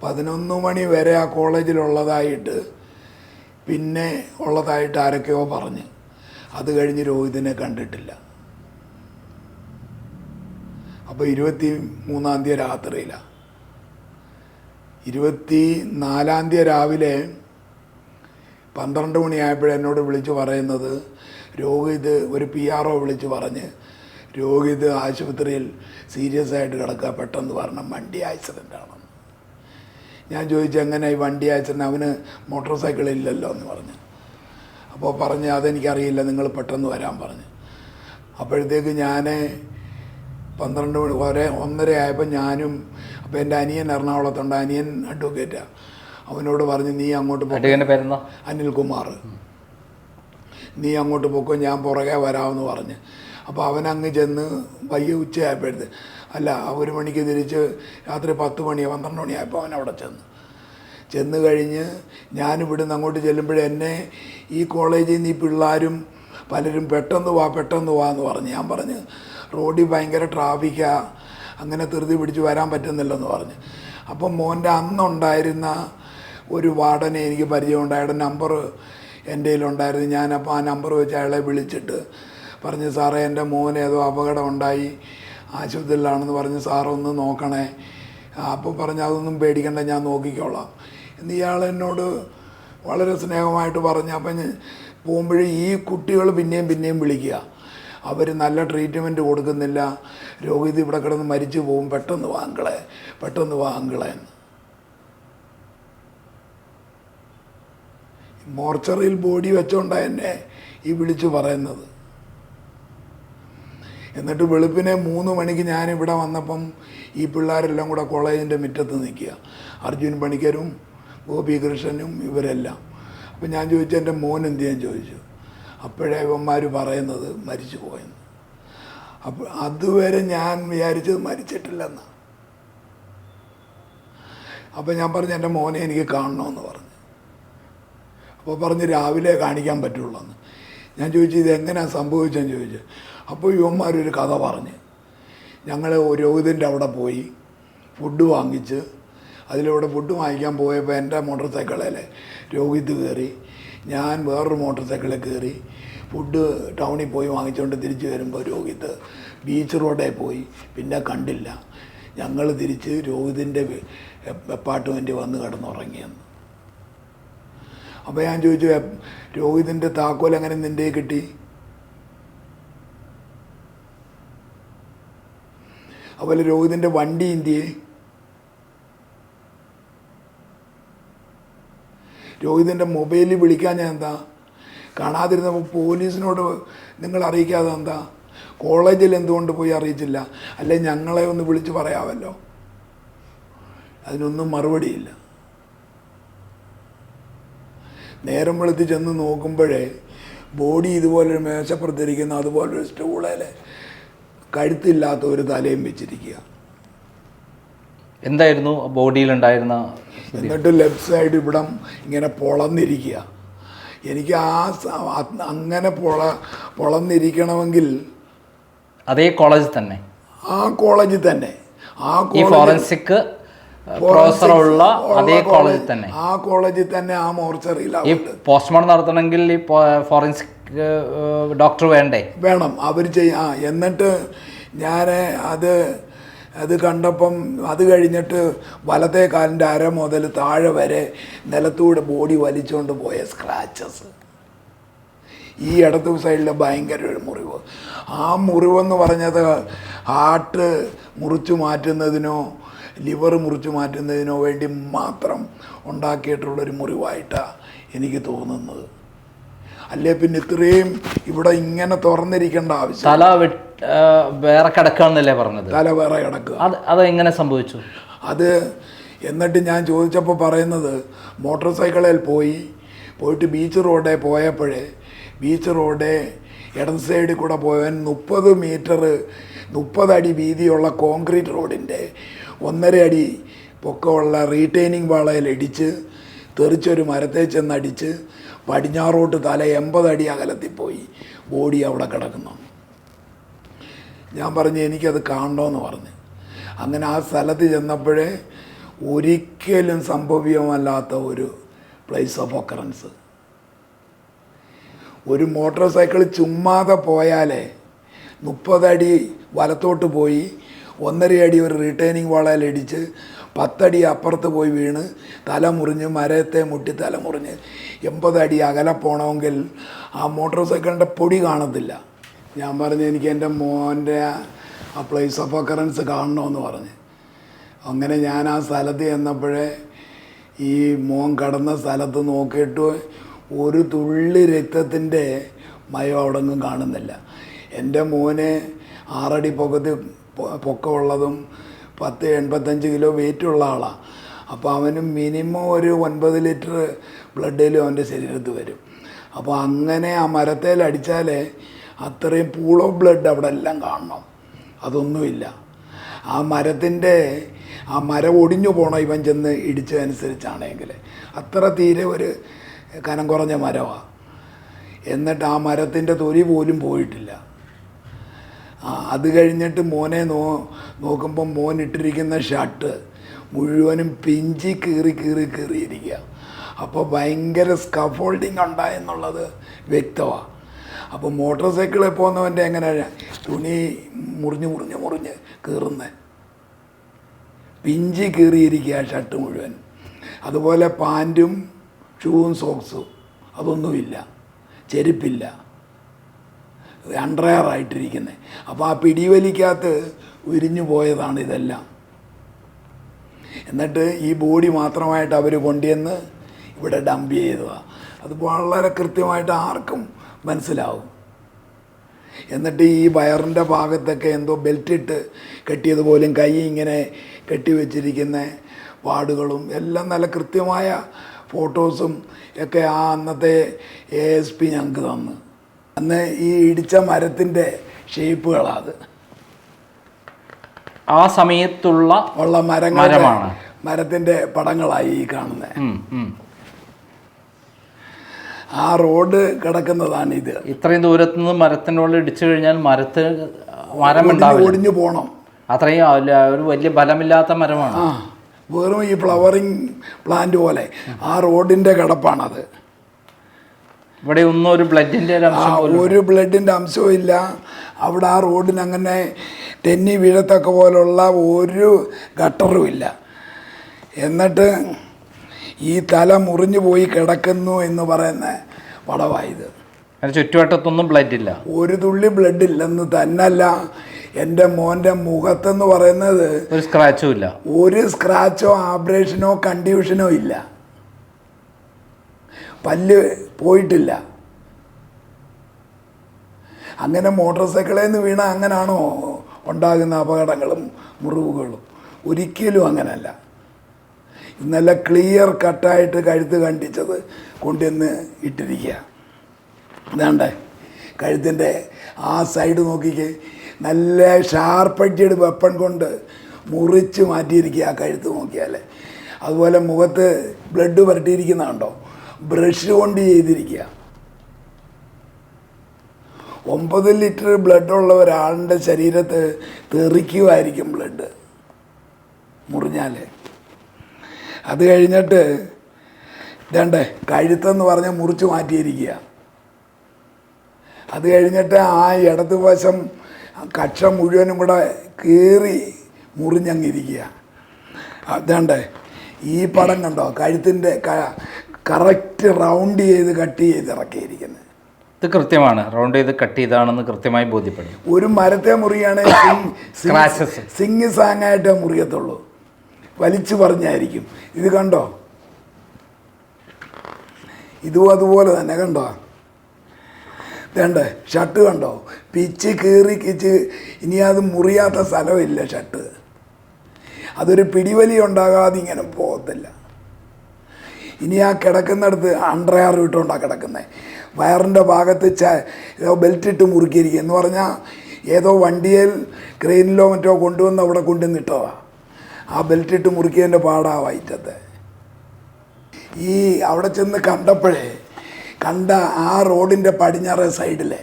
11 മണി വരെ ആ കോളേജിലുള്ളതായിട്ട് പിന്നെ ഉള്ളതായിട്ട് ആരൊക്കെയോ പറഞ്ഞ്. അത് കഴിഞ്ഞ് രോഹിതിനെ കണ്ടിട്ടില്ല. അപ്പോൾ 23-ാം തീയതി രാത്രിയിലാണ്. 24-ാം തീയതി രാവിലെ 12 മണിയായപ്പോഴെന്നോട് വിളിച്ച് പറയുന്നത് രോഹിത് ഒരു PRO വിളിച്ച് പറഞ്ഞ് രോഹിത് ആശുപത്രിയിൽ സീരിയസ് ആയിട്ട് കിടക്കുക, പെട്ടെന്ന് പറഞ്ഞാൽ വണ്ടി ആക്സിഡൻ്റാണെന്ന്. ഞാൻ ചോദിച്ചു എങ്ങനെ ഈ വണ്ടി ആക്സിഡൻ്റ്, അവന് മോട്ടോർ സൈക്കിളില്ലല്ലോ എന്ന് പറഞ്ഞു. അപ്പോൾ പറഞ്ഞ് അതെനിക്കറിയില്ല, നിങ്ങൾ പെട്ടെന്ന് വരാൻ പറഞ്ഞു. അപ്പോഴത്തേക്ക് ഞാൻ 12 മണി 1:30 ആയപ്പോൾ ഞാനും, അപ്പോൾ എൻ്റെ അനിയൻ എറണാകുളത്തുണ്ട്, അനിയൻ അഡ്വക്കേറ്റാണ്, അവനോട് പറഞ്ഞ് നീ അങ്ങോട്ട് പേരെന്താ? അനിൽകുമാർ, നീ അങ്ങോട്ട് പോക്കോ, ഞാൻ പുറകെ വരാമെന്ന് പറഞ്ഞ്. അപ്പോൾ അവനങ്ങ് ചെന്ന് വയ്യ ഉച്ചയായപ്പോഴത്തെ 1 മണിക്ക് തിരിച്ച് രാത്രി 10 മണി 12 മണിയായപ്പോൾ അവൻ അവിടെ ചെന്ന് കഴിഞ്ഞ് ഞാനിവിടുന്ന് അങ്ങോട്ട് ചെല്ലുമ്പോഴേ എന്നെ ഈ കോളേജിൽ നിന്ന് ഈ പിള്ളേരും പലരും പെട്ടെന്ന് വാ എന്ന് പറഞ്ഞ്. ഞാൻ പറഞ്ഞ് റോഡിൽ ഭയങ്കര ട്രാഫിക്കാണ്, അങ്ങനെ ധൃതി പിടിച്ച് വരാൻ പറ്റുന്നില്ലെന്ന് പറഞ്ഞ്. അപ്പം മോൻ്റെ അന്നുണ്ടായിരുന്ന ഒരു വാർഡനെ എനിക്ക് പരിചയമുണ്ട്, അയാളുടെ നമ്പർ എൻ്റെ കയ്യിലുണ്ടായിരുന്നു. ഞാനപ്പോൾ ആ നമ്പർ വെച്ച് അയാളെ വിളിച്ചിട്ട് പറഞ്ഞ് സാറേ എൻ്റെ മോന് ഏതോ അപകടം ഉണ്ടായി ആശുപത്രിയിലാണെന്ന് പറഞ്ഞ് സാറൊന്ന് നോക്കണേ. അപ്പോൾ പറഞ്ഞ് അതൊന്നും പേടിക്കണ്ട, ഞാൻ നോക്കിക്കോളാം എന്ന് ഇയാൾ എന്നോട് വളരെ സ്നേഹമായിട്ട് പറഞ്ഞു. അപ്പം പോകുമ്പോഴേ ഈ കുട്ടികൾ പിന്നെയും വിളിക്കുക. അവർ നല്ല ട്രീറ്റ്മെൻറ്റ് കൊടുക്കുന്നില്ല, രോഗിത് ഇവിടെ കിടന്ന് മരിച്ചു പോകും, പെട്ടെന്ന് വാങ്ങളെ എന്ന്. മോർച്ചറിയിൽ ബോഡി വെച്ചോണ്ടാണ് എന്നെ ഈ വിളിച്ചു പറയുന്നത്. എന്നിട്ട് വെളുപ്പിനെ 3 മണിക്ക് ഞാനിവിടെ വന്നപ്പം ഈ പിള്ളേരെല്ലാം കൂടെ കോളേജിൻ്റെ മുറ്റത്ത് നിൽക്കുക, അർജുൻ പണിക്കരും ഗോപികൃഷ്ണനും ഇവരെല്ലാം. അപ്പം ഞാൻ ചോദിച്ചു എൻ്റെ മോൻ എന്ത് ചെയ്യാൻ ചോദിച്ചു. അപ്പോഴേ ഇവന്മാർ പറയുന്നത് മരിച്ചു പോയെന്ന്. അപ്പോൾ അതുവരെ ഞാൻ വിചാരിച്ചത് മരിച്ചിട്ടില്ലെന്ന്. അപ്പോൾ ഞാൻ പറഞ്ഞു എൻ്റെ മോനെ എനിക്ക് കാണണമെന്ന് പറഞ്ഞു. അപ്പോൾ പറഞ്ഞ് രാവിലെ കാണിക്കാൻ പറ്റുള്ളൂ എന്ന്. ഞാൻ ചോദിച്ചു ഇതെങ്ങനെയാണ് സംഭവിച്ചതെന്ന് ചോദിച്ചു. അപ്പോൾ യുവന്മാരൊരു കഥ പറഞ്ഞ്, ഞങ്ങൾ രോഹിതിൻ്റെ അവിടെ പോയി ഫുഡ് വാങ്ങിച്ച്, അതിലൂടെ ഫുഡ് വാങ്ങിക്കാൻ പോയപ്പോൾ എൻ്റെ മോട്ടോർ സൈക്കിളിൽ രോഹിത് കയറി, ഞാൻ വേറൊരു മോട്ടോർ സൈക്കിളിൽ കയറി ഫുഡ് ടൗണിൽ പോയി വാങ്ങിച്ചുകൊണ്ട് തിരിച്ച് വരുമ്പോൾ രോഹിത് ബീച്ച് റോഡിൽ പോയി, പിന്നെ കണ്ടില്ല. ഞങ്ങൾ തിരിച്ച് രോഹിതിൻ്റെ അപ്പാർട്ട്മെൻറ്റ് വന്ന് കിടന്നുറങ്ങിയെന്ന്. അപ്പോൾ ഞാൻ ചോദിച്ചു രോഹിതിൻ്റെ താക്കോൽ എങ്ങനെ നിൻ്റെ കിട്ടി? അതുപോലെ രോഹിതിൻ്റെ വണ്ടി ഇന്ത്യയെ, രോഹിതിൻ്റെ മൊബൈലിൽ വിളിക്കാൻ ഞാൻ എന്താ? കാണാതിരുന്നപ്പോൾ പോലീസിനോട് നിങ്ങൾ അറിയിക്കാതെ എന്താ? കോളേജിൽ എന്തുകൊണ്ട് പോയി അറിയിച്ചില്ല? അല്ലെ ഞങ്ങളെ ഒന്ന് വിളിച്ച് പറയാമല്ലോ. അതിനൊന്നും മറുപടിയില്ല. നേരം വെളുത്ത് ചെന്ന് നോക്കുമ്പോഴേ ബോഡി ഇതുപോലൊരു മേശപ്പുറത്തിരിക്കുന്ന അതുപോലൊരു സ്റ്റൂളിൽ കഴുത്തില്ലാത്ത ഒരു തലയും വെച്ചിരിക്കുക. എന്തായിരുന്നു ബോഡിയിലുണ്ടായിരുന്ന? എന്നിട്ട് ലെഫ്റ്റ് സൈഡ് ഇവിടം ഇങ്ങനെ പൊളന്നിരിക്കുക. എനിക്ക് അങ്ങനെ പൊളന്നിരിക്കണമെങ്കിൽ അതേ കോളേജിൽ തന്നെ, ആ കോളേജിൽ തന്നെ, ഫോറൻസിക് പ്രൊഫസറുള്ള അതേ കോളേജിൽ തന്നെ, ആ കോളേജിൽ തന്നെ, ആ മോർച്ചറിയിലാണ്. ഈ പോസ്റ്റ്മോർട്ടം നടത്തണമെങ്കിൽ ഈ ഫോറൻസിക് ഡോക്ടർ വേണം. അവർ എന്നിട്ട് ഞാൻ അത് കണ്ടപ്പം അത് കഴിഞ്ഞിട്ട് വലത്തെ കാലിൻ്റെ അര മുതൽ താഴെ വരെ നിലത്തൂടെ ബോഡി വലിച്ചുകൊണ്ട് പോയ സ്ക്രാച്ചസ്. ഈ ഇടതു സൈഡിലെ ഭയങ്കര ഒരു മുറിവ്. ആ മുറിവെന്ന് പറഞ്ഞത് ഹാർട്ട് മുറിച്ചു മാറ്റുന്നതിനോ ലിവർ മുറിച്ചു മാറ്റുന്നതിനോ വേണ്ടി മാത്രം ഉണ്ടാക്കിയിട്ടുള്ളൊരു മുറിവായിട്ടാണ് എനിക്ക് തോന്നുന്നത്. അല്ലേ പിന്നെ ഇത്രയും ഇവിടെ ഇങ്ങനെ തുറന്നിരിക്കേണ്ട ആവശ്യം. തല വേറെ കിടക്കുകയെന്നല്ലേ പറഞ്ഞത്? തല വേറെ കിടക്കുക. അത് എങ്ങനെ സംഭവിച്ചു? അത് എന്നിട്ട് ഞാൻ ചോദിച്ചപ്പോൾ പറയുന്നത് മോട്ടോർ സൈക്കിളിൽ പോയിട്ട് ബീച്ച് റോഡിൽ പോയപ്പോഴേ ബീച്ച് റോഡ് ഇടത് സൈഡിൽ കൂടെ പോയവൻ 30 അടി വീതിയുള്ള കോൺക്രീറ്റ് റോഡിൻ്റെ 1.5 അടി പൊക്കമുള്ള റീറ്റെയിനിങ് വാളയിൽ ഇടിച്ച് തെറിച്ചൊരു മരത്തെ ചെന്നടിച്ച് പടിഞ്ഞാറോട്ട് തല 80 അടി അകലത്തിൽ പോയി ബോഡി അവിടെ കിടക്കുന്നു. ഞാൻ പറഞ്ഞു എനിക്കത് കാണണമെന്ന് പറഞ്ഞു. അങ്ങനെ ആ സ്ഥലത്ത് ചെന്നപ്പോഴേ ഒരിക്കലും സംഭവ്യമല്ലാത്ത ഒരു പ്ലേസ് ഓഫ് ഒക്കറൻസ്. ഒരു മോട്ടോർ സൈക്കിൾ ചുമ്മാതെ പോയാലേ 30 അടി വലത്തോട്ട് പോയി 1.5 അടി ഒരു റിട്ടേണിങ് വാളയിൽ ഇടിച്ച് 10 അടി അപ്പുറത്ത് പോയി വീണ് തല മുറിഞ്ഞ് മരത്തെ മുട്ടി തല മുറിഞ്ഞ് 80 അടി അകലെ പോകണമെങ്കിൽ ആ മോട്ടോർ സൈക്കിളിൻ്റെ പൊടി കാണത്തില്ല. ഞാൻ പറഞ്ഞു എനിക്ക് എൻ്റെ മോൻ്റെ ആ പ്ലേസ് ഓഫ് ഒക്കറൻസ് കാണണമെന്ന് പറഞ്ഞ്. അങ്ങനെ ഞാൻ ആ സ്ഥലത്ത് ചെന്നപ്പോഴേ ഈ മോൻ കടന്ന സ്ഥലത്ത് നോക്കിയിട്ട് ഒരു തുള്ളി രക്തത്തിൻ്റെ മയം അവിടെങ്ങും കാണുന്നില്ല. എൻ്റെ മോന് 6 അടി പൊക്കമുള്ളതും 85 കിലോ വെയിറ്റുള്ള ആളാണ്. അപ്പോൾ അവന് മിനിമം ഒരു 9 ലിറ്റർ ബ്ലഡിലും അവൻ്റെ ശരീരത്ത് വരും. അപ്പോൾ അങ്ങനെ ആ മരത്തേൽ അടിച്ചാലേ അത്രയും പൂൾ ഓഫ് ബ്ലഡ് അവിടെ എല്ലാം കാണണം. അതൊന്നുമില്ല. ആ മരം ഒടിഞ്ഞു പോകണം ഇവൻ ചെന്ന് ഇടിച്ചതനുസരിച്ചാണെങ്കിൽ. അത്ര തീരെ ഒരു കനം കുറഞ്ഞ മരമാണ്. എന്നിട്ട് ആ മരത്തിൻ്റെ തൊലി പോലും പോയിട്ടില്ല. അത് കഴിഞ്ഞിട്ട് മോനെ നോക്കുമ്പോൾ മോൻ ഇട്ടിരിക്കുന്ന ഷർട്ട് മുഴുവനും പിഞ്ചി കീറിയിരിക്കുക. അപ്പോൾ ഭയങ്കര സ്കഫോൾഡിങ് ഉണ്ടായെന്നുള്ളത് വ്യക്തമാണ്. അപ്പോൾ മോട്ടോർ സൈക്കിളിൽ പോകുന്നവൻ്റെ എങ്ങനെയാണ് തുണി മുറിഞ്ഞ് കീറുന്നത്, പിഞ്ചി കീറിയിരിക്കുക ഷർട്ട് മുഴുവൻ. അതുപോലെ പാൻറ്റും ഷൂവും സോക്സും അതൊന്നുമില്ല, ചെരുപ്പില്ല. അണ്ടർവെയറായിട്ടിരിക്കുന്നത്. അപ്പോൾ ആ പിടിവലിക്കകത്ത് ഉരിഞ്ഞു പോയതാണ് ഇതെല്ലാം. എന്നിട്ട് ഈ ബോഡി മാത്രമായിട്ട് അവർ കൊണ്ടുവന്ന് ഇവിടെ ഡംപ് ചെയ്തതാണ്. അത് വളരെ കൃത്യമായിട്ട് ആർക്കും മനസ്സിലാവും. എന്നിട്ട് ഈ വയറിൻ്റെ ഭാഗത്തൊക്കെ എന്തോ ബെൽറ്റിട്ട് കെട്ടിയതുപോലും കൈ ഇങ്ങനെ കെട്ടിവെച്ചിരിക്കുന്ന പാടുകളും എല്ലാം നല്ല കൃത്യമായ ഫോട്ടോസും ഒക്കെ ആ അന്നത്തെ ASP ഞങ്ങൾക്ക് തന്നു. അന്ന് ഈ ഇടിച്ച മരത്തിൻ്റെ ഷേപ്പുകളാണ് ആ സമയത്തുള്ള ഉള്ള മരമാണ്. മരത്തിൻ്റെ പടങ്ങളായി ഈ കാണുന്നത്. ആ റോഡ് കിടക്കുന്നതാണ് ഇത്. ഇത്രയും ദൂരത്തു നിന്ന് മരത്തിൻ്റെ ഉള്ളിൽ ഇടിച്ചു കഴിഞ്ഞാൽ മരം ഉണ്ടാവില്ല, ഒടിഞ്ഞു പോകണം. അത്രയും ഒരു വലിയ ബലമില്ലാത്ത മരമാണ്. ആ, വെറും ഈ ഫ്ലവറിങ് പ്ലാന്റ് പോലെ ആ റോഡിൻ്റെ കിടപ്പാണത്. ഇവിടെ ഒന്നും ഒരു ബ്ലഡിൻ്റെ ഒരു ബ്ലഡിൻ്റെ അംശവും ഇല്ല അവിടെ. ആ റോഡിന് അങ്ങനെ തെന്നി വീഴത്തക്ക പോലുള്ള ഒരു ഗട്ടറും ഇല്ല. എന്നിട്ട് ഈ തല മുറിഞ്ഞു പോയി കിടക്കുന്നു എന്ന് പറയുന്ന പടവായത്. ചുറ്റുവട്ടത്തൊന്നും ബ്ലഡ് ഇല്ല, ഒരു തുള്ളി ബ്ലഡ് ഇല്ലെന്ന് തന്നല്ല, എൻ്റെ മോൻ്റെ മുഖത്തെന്ന് പറയുന്നത് ഒരു സ്ക്രാച്ചും ഇല്ല. ഒരു സ്ക്രാച്ചോ ആബ്രേഷനോ കൺഡ്യൂഷനോ ഇല്ല. പല്ല് പോയിട്ടില്ല. അങ്ങനെ മോട്ടോർ സൈക്കിളിൽ നിന്ന് വീണ അങ്ങനാണോ ഉണ്ടാകുന്ന അപകടങ്ങളും മുറിവുകളും? ഒരിക്കലും അങ്ങനല്ല. ഇന്നല്ല ക്ലിയർ കട്ടായിട്ട് കഴുത്ത് കണ്ടിച്ചത് കൊണ്ടുവന്ന് ഇട്ടിരിക്കുക. ഇതാണ്ടേ കഴുത്തിൻ്റെ ആ സൈഡ് നോക്കിക്കേ, നല്ല ഷാർപ്പറ്റിയുടെ വെപ്പൺ കൊണ്ട് മുറിച്ച് മാറ്റിയിരിക്കുക ആ കഴുത്ത് നോക്കിയാൽ. അതുപോലെ മുഖത്ത് ബ്ലഡ് പുരട്ടിയിരിക്കുന്നതുണ്ടോ, ബ്രഷ് കൊണ്ട് ചെയ്തിരിക്കുക. 9 ലിറ്റർ ബ്ലഡുള്ള ഒരാളുടെ ശരീരത്ത് തെറിക്കുമായിരിക്കും ബ്ലഡ് മുറിഞ്ഞാൽ. അത് കഴിഞ്ഞിട്ട് ഇതേണ്ടേ കഴുത്തെന്ന് പറഞ്ഞാൽ മുറിച്ച് മാറ്റിയിരിക്കുക. അത് കഴിഞ്ഞിട്ട് ആ ഇടത് വശം കക്ഷ മുഴുവനും കൂടെ കീറി മുറിഞ്ഞങ്ങിരിക്കുക. അതേണ്ടേ ഈ പടം കണ്ടോ, കഴുത്തിൻ്റെ കറക്റ്റ് റൗണ്ട് ചെയ്ത് കട്ട് ചെയ്ത് ഇറക്കിയിരിക്കുന്നത്. ഇത് കൃത്യമാണ്, റൗണ്ട് ചെയ്ത് കട്ട് ചെയ്താണെന്ന് കൃത്യമായി ബോധ്യപ്പെടും. ഒരു മരത്തെ മുറിയാണെങ്കിൽ സിംഗ് സാങ്ങായിട്ടേ മുറിയത്തുള്ളൂ, വലിച്ചു പറഞ്ഞായിരിക്കും. ഇത് കണ്ടോ, ഇതും അതുപോലെ തന്നെ കണ്ടോ. വേണ്ടേ ഷർട്ട് കണ്ടോ, പിച്ച് കീറി കിച്ച്. ഇനി അത് മുറിയാത്ത സ്ഥലമില്ല ഷർട്ട്. അതൊരു പിടിവലി ഉണ്ടാകാതെ ഇങ്ങനെ പോകത്തില്ല. ഇനി ആ കിടക്കുന്നിടത്ത് അണ്ടർവെയർ ഇട്ടുകൊണ്ടാണ് കിടക്കുന്നത്. വയറിൻ്റെ ഭാഗത്ത് ഏതോ ബെൽറ്റ് ഇട്ട് മുറുക്കിയിരിക്കുക എന്ന് പറഞ്ഞാൽ ഏതോ വണ്ടിയിൽ ക്രെയിനിലോ മറ്റോ കൊണ്ടുവന്ന് അവിടെ കൊണ്ടുവന്നിട്ടതാണ്. ആ ബെൽറ്റ് ഇട്ട് മുറുക്കിയതിൻ്റെ പാടാ വയറ്റത്തെ. ഈ അവിടെ ചെന്ന് കണ്ടപ്പോഴേ കണ്ട ആ റോഡിൻ്റെ പടിഞ്ഞാറേ സൈഡിലെ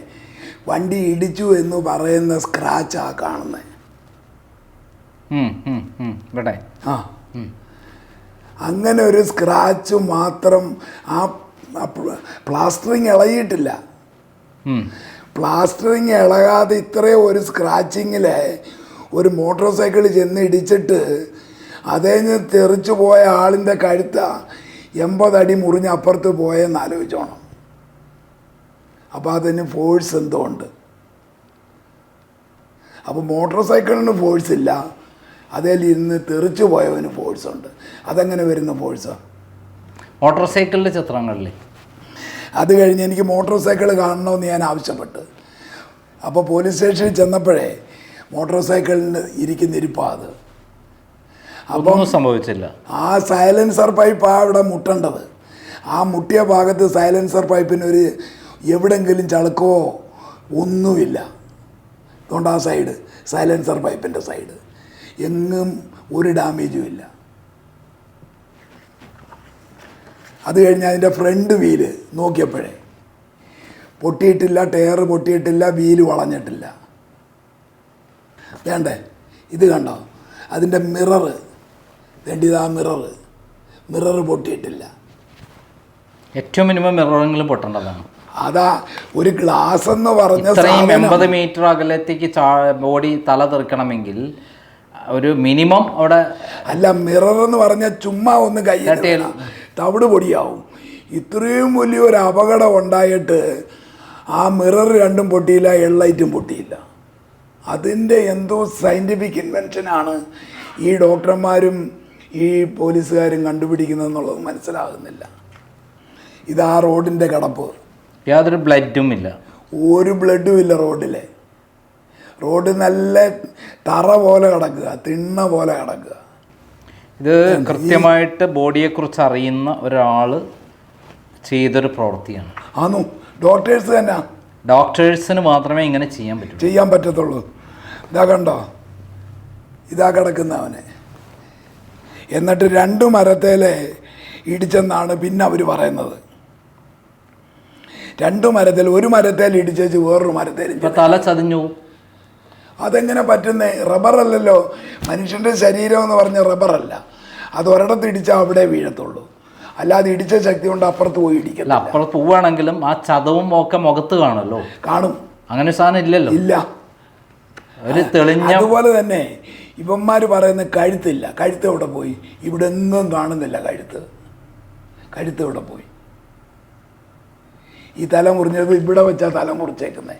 വണ്ടി ഇടിച്ചു എന്ന് പറയുന്ന സ്ക്രാച്ചാണ് കാണുന്നത്. ആ, അങ്ങനെ ഒരു സ്ക്രാച്ച് മാത്രം. ആ പ്ലാസ്റ്ററിങ് ഇളകിയിട്ടില്ല. പ്ലാസ്റ്ററിങ് ഇളകാതെ ഇത്രയും ഒരു സ്ക്രാച്ചിങ്ങിൽ ഒരു മോട്ടോർ സൈക്കിൾ ചെന്ന് ഇടിച്ചിട്ട് അതേന്ന് തെറിച്ചു പോയ ആളിൻ്റെ കഴുത്ത 80 അടി മുറിഞ്ഞ് അപ്പുറത്ത് പോയെന്ന് ആലോചിച്ചോണം. അപ്പോൾ അതിന് ഫോഴ്സ് എന്തോ ഉണ്ട്. അപ്പോൾ മോട്ടോർ സൈക്കിളിന് ഫോഴ്സ് ഇല്ല, അതിൽ ഇന്ന് തെറിച്ചു പോയവന് ഫോഴ്സ് ഉണ്ട്. അതെങ്ങനെ വരുന്ന ഫോഴ്സാണ്? മോട്ടോർ സൈക്കിളിൻ്റെ ചിത്രങ്ങളിൽ അത് കഴിഞ്ഞ് എനിക്ക് മോട്ടോർ സൈക്കിൾ കാണണമെന്ന് ഞാൻ ആവശ്യപ്പെട്ടു. അപ്പോൾ പോലീസ് സ്റ്റേഷനിൽ ചെന്നപ്പോഴേ മോട്ടോർ സൈക്കിളിന് ഇരിപ്പാണ് അത്. അപ്പം സംഭവിച്ചില്ല. ആ സൈലൻസർ പൈപ്പാണ് അവിടെ മുട്ടേണ്ടത്. ആ മുട്ടിയ ഭാഗത്ത് സൈലൻസർ പൈപ്പിനൊരു എവിടെങ്കിലും ചളുക്കോ ഒന്നുമില്ല. അതുകൊണ്ട് ആ സൈഡ് സൈലൻസർ പൈപ്പിൻ്റെ സൈഡ് എങ്ങും ഒരു ഡാമേജും ഇല്ല. അത് കഴിഞ്ഞ് അതിൻ്റെ ഫ്രണ്ട് വീല് നോക്കിയപ്പോഴേ പൊട്ടിയിട്ടില്ല, ടയർ പൊട്ടിയിട്ടില്ല, വീല് വളഞ്ഞിട്ടില്ല. വേണ്ടേ ഇത് കണ്ടോ, അതിൻ്റെ മിററ് വേണ്ടിയതാ, മിറർ പൊട്ടിയിട്ടില്ല. ഏറ്റവും മിനിമം മിററെങ്കിലും പൊട്ടേണ്ടതാണ്. അതാ ഒരു ഗ്ലാസ് എന്ന് പറഞ്ഞ 80 മീറ്റർ അകലത്തേക്ക് ബോഡി തല തെറിക്കണമെങ്കിൽ ഒരു മിനിമം അവിടെ അല്ല. മിറർ എന്ന് പറഞ്ഞാൽ ചുമ്മാ ഒന്ന് കൈ തവിട് പൊടിയാവും. ഇത്രയും വലിയൊരു അപകടം ഉണ്ടായിട്ട് ആ മിറർ രണ്ടും പൊട്ടിയില്ല, ഹെഡ്ലൈറ്റും പൊട്ടിയില്ല. അതിൻ്റെ എന്തോ സയൻറ്റിഫിക് ഇൻവെൻഷനാണ് ഈ ഡോക്ടർമാരും ഈ പോലീസുകാരും കണ്ടുപിടിക്കുന്നതെന്നുള്ളത് മനസ്സിലാകുന്നില്ല. ഇത് ആ റോഡിൻ്റെ കിടപ്പ്, യാതൊരു ബ്ലഡും ഇല്ല, ഒരു ബ്ലഡും ഇല്ല റോഡിലെ. റോഡ് നല്ല തറ പോലെ കിടക്കുക, തിണ്ണ പോലെ കിടക്കുക. ഇത് കൃത്യമായിട്ട് ബോഡിയെക്കുറിച്ച് അറിയുന്ന ഒരാൾ ചെയ്തൊരു പ്രവൃത്തിയാണ്. ആന്നു, ഡോക്ടേഴ്സ് തന്നെ. ഡോക്ടേഴ്സിന് മാത്രമേ ഇങ്ങനെ ചെയ്യാൻ പറ്റത്തുള്ളൂ. ഇതാ കണ്ടോ, ഇതാ കിടക്കുന്നവനെ. എന്നിട്ട് 2 മരത്തേലെ ഇടിച്ചെന്നാണ് പിന്നെ അവർ പറയുന്നത്. 2 മരത്തിൽ, ഒരു മരത്തേൽ ഇടിച്ചു വേറൊരു മരത്തേൽ തല ചതിഞ്ഞു. അതെങ്ങനെ പറ്റുന്നേ? റബ്ബറല്ലല്ലോ, മനുഷ്യൻ്റെ ശരീരം എന്ന് പറഞ്ഞ റബ്ബറല്ല. അത് ഒരിടത്ത് ഇടിച്ചാൽ അവിടെ വീഴത്തുള്ളൂ, അല്ലാതെ ഇടിച്ച ശക്തി കൊണ്ട് അപ്പുറത്ത് പോയി ഇടിക്കില്ല. അപ്പുറത്ത് പോവുകയാണെങ്കിലും ആ ചതവും ഒക്കെ മുഖത്ത് കാണുമല്ലോ. കാണും. അങ്ങനെ സാധനം ഇല്ലല്ലോ. ഇല്ല. ഒരു തെളിഞ്ഞ. അതുപോലെ തന്നെ ഇവന്മാർ പറയുന്ന കഴുത്തില്ല. കഴുത്ത് എവിടെ പോയി? ഇവിടെ ഒന്നും കാണുന്നില്ല. കഴുത്ത് എവിടെ പോയി? ഈ തല മുറിഞ്ഞത് ഇവിടെ വെച്ചാൽ തല മുറിച്ചേക്കുന്നത്.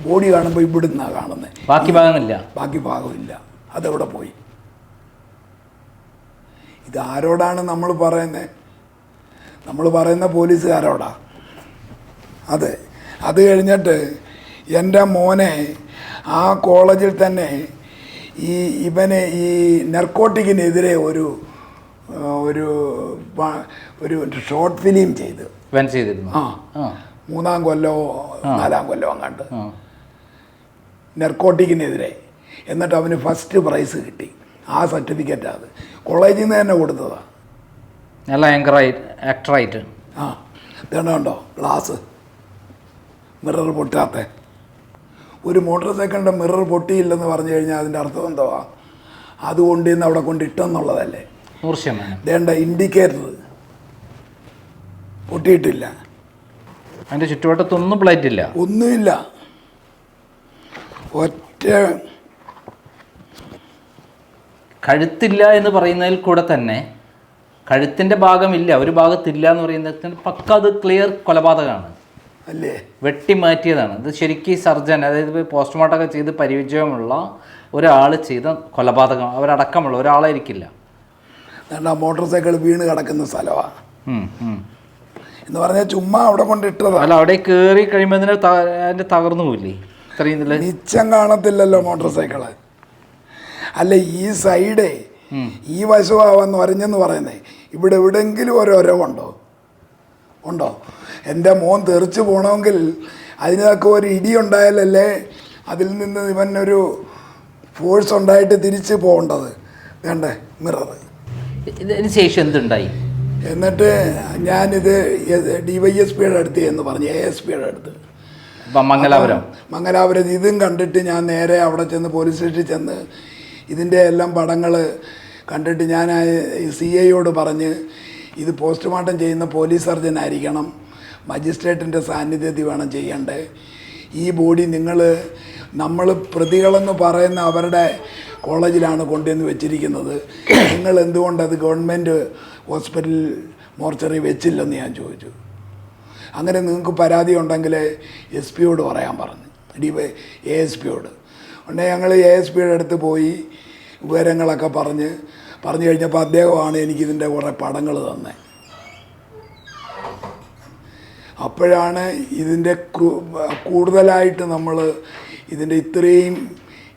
ബോഡി കാണുമ്പോൾ ഇവിടെ നിന്നാണ് കാണുന്നത്. ബാക്കി ഭാഗമില്ല. അതെവിടെ പോയി? ഇതാരോടാണ് നമ്മൾ പറയുന്നത്? നമ്മൾ പറയുന്ന പോലീസുകാരോടാ. അതെ. അത് കഴിഞ്ഞിട്ട് എൻ്റെ മോനെ ആ കോളേജിൽ തന്നെ ഇവനെ ഈ നെർക്കോട്ടിക്കിനെതിരെ ഒരു ഷോർട്ട് ഫിലിം ചെയ്തിരുന്നു. 3-ാം കൊല്ലമോ 4-ാം കൊല്ലമോ അങ്ങാണ്ട്, നെർക്കോട്ടിക്കിനെതിരെ. എന്നിട്ട് അവന് ഫസ്റ്റ് പ്രൈസ് കിട്ടി. ആ സർട്ടിഫിക്കറ്റ് അത് കോളേജിൽ നിന്ന് തന്നെ കൊടുത്തതാണ്. നല്ല ആക്ടറായിട്ട്. ഇതുണ്ടോ ഗ്ലാസ്, മിറർ പൊട്ടാത്ത. ഒരു മോട്ടോർ സൈക്കിളിൻ്റെ മിറർ പൊട്ടിയില്ലെന്ന് പറഞ്ഞു കഴിഞ്ഞാൽ അതിൻ്റെ അർത്ഥം എന്തുവാ? അതുകൊണ്ട് ഇന്ന് അവിടെ കൊണ്ടിട്ടെന്നുള്ളതല്ലേ? വേണ്ട, ഇൻഡിക്കേറ്റർ പൊട്ടിയിട്ടില്ല. അതിൻ്റെ ചുറ്റുവട്ടത്തൊന്നും പ്ലേറ്റ് ഇല്ല, ഒന്നുമില്ല. ഒറ്റ കഴുത്തില്ല എന്ന് പറയുന്നതിൽ കൂടെ തന്നെ കഴുത്തിൻ്റെ ഭാഗമില്ല, ഒരു ഭാഗത്തില്ല എന്ന് പറയുന്നത് പക്ക അത് ക്ലിയർ കൊലപാതകമാണ് അല്ലേ? വെട്ടിമാറ്റിയതാണ്. ഇത് ശരിക്കും സർജൻ, അതായത് പോസ്റ്റ്മോർട്ടം ഒക്കെ ചെയ്ത് പരിചയമുള്ള ഒരാൾ ചെയ്ത കൊലപാതകം. അവരടക്കമുള്ള ഒരാളായിരിക്കില്ല. മോട്ടോർ സൈക്കിൾ വീണ് കിടക്കുന്ന സ്ഥലമാണ് എന്ന് പറഞ്ഞാൽ ചുമ്മാ അവിടെ കൊണ്ടിട്ടതാണ്. അല്ല, അവിടെ കയറി കഴിയുമ്പോൾ അതിൻ്റെ തകർന്നു പോയില്ലേ? ഇത്രയും മിച്ചം കാണത്തില്ലല്ലോ മോട്ടോർ സൈക്കിള്. അല്ല, ഈ സൈഡേ ഈ വശമാവെന്ന് പറഞ്ഞെന്ന് പറയുന്നേ, ഇവിടെ എവിടെയെങ്കിലും ഉണ്ടോ? എൻ്റെ മോൻ തെറിച്ച് പോകണമെങ്കിൽ അതിനൊക്കെ ഒരു ഇടി ഉണ്ടായാലല്ലേ അതിൽ നിന്ന് ഇവനൊരു ഫോഴ്സ് ഉണ്ടായിട്ട് തിരിച്ച് പോകേണ്ടത്. വേണ്ടേ മിറർ. ഇതിന് ശേഷം എന്തുണ്ടായി? എന്നിട്ട് ഞാനിത് DYSPയുടെ അടുത്ത് എന്ന് പറഞ്ഞു, ASPയുടെ അടുത്ത് മംഗലാപുരം. ഇതും കണ്ടിട്ട് ഞാൻ നേരെ അവിടെ ചെന്ന് പോലീസ് സ്റ്റേഷനിൽ ചെന്ന് ഇതിൻ്റെ എല്ലാം പടങ്ങൾ കണ്ടിട്ട് ഞാൻ CIയോട് പറഞ്ഞ്, ഇത് പോസ്റ്റ്മോർട്ടം ചെയ്യുന്ന പോലീസ് സർജൻ ആയിരിക്കണം, മജിസ്ട്രേറ്റിൻ്റെ സാന്നിധ്യത്തിൽ വേണം ചെയ്യേണ്ടത്. ഈ ബോഡി നമ്മൾ പ്രതികളെന്ന് പറയുന്ന അവരുടെ കോളേജിലാണ് കൊണ്ടുവന്ന് വെച്ചിരിക്കുന്നത്. നിങ്ങൾ എന്തുകൊണ്ടത് ഗവൺമെൻറ് ഹോസ്പിറ്റൽ മോർച്ചറി വെച്ചില്ലെന്ന് ഞാൻ ചോദിച്ചു. അങ്ങനെ നിങ്ങൾക്ക് പരാതി ഉണ്ടെങ്കിൽ SP-യോട് പറയാൻ പറഞ്ഞു, ASPയോട്. ഉടനെ ഞങ്ങൾ ASPയുടെ അടുത്ത് പോയി വിവരങ്ങളൊക്കെ പറഞ്ഞു കഴിഞ്ഞപ്പോൾ അദ്ദേഹമാണ് എനിക്കിതിൻ്റെ കുറേ പടങ്ങൾ തന്നെ. അപ്പോഴാണ് ഇതിൻ്റെ കൂടുതലായിട്ട് നമ്മൾ ഇതിൻ്റെ ഇത്രയും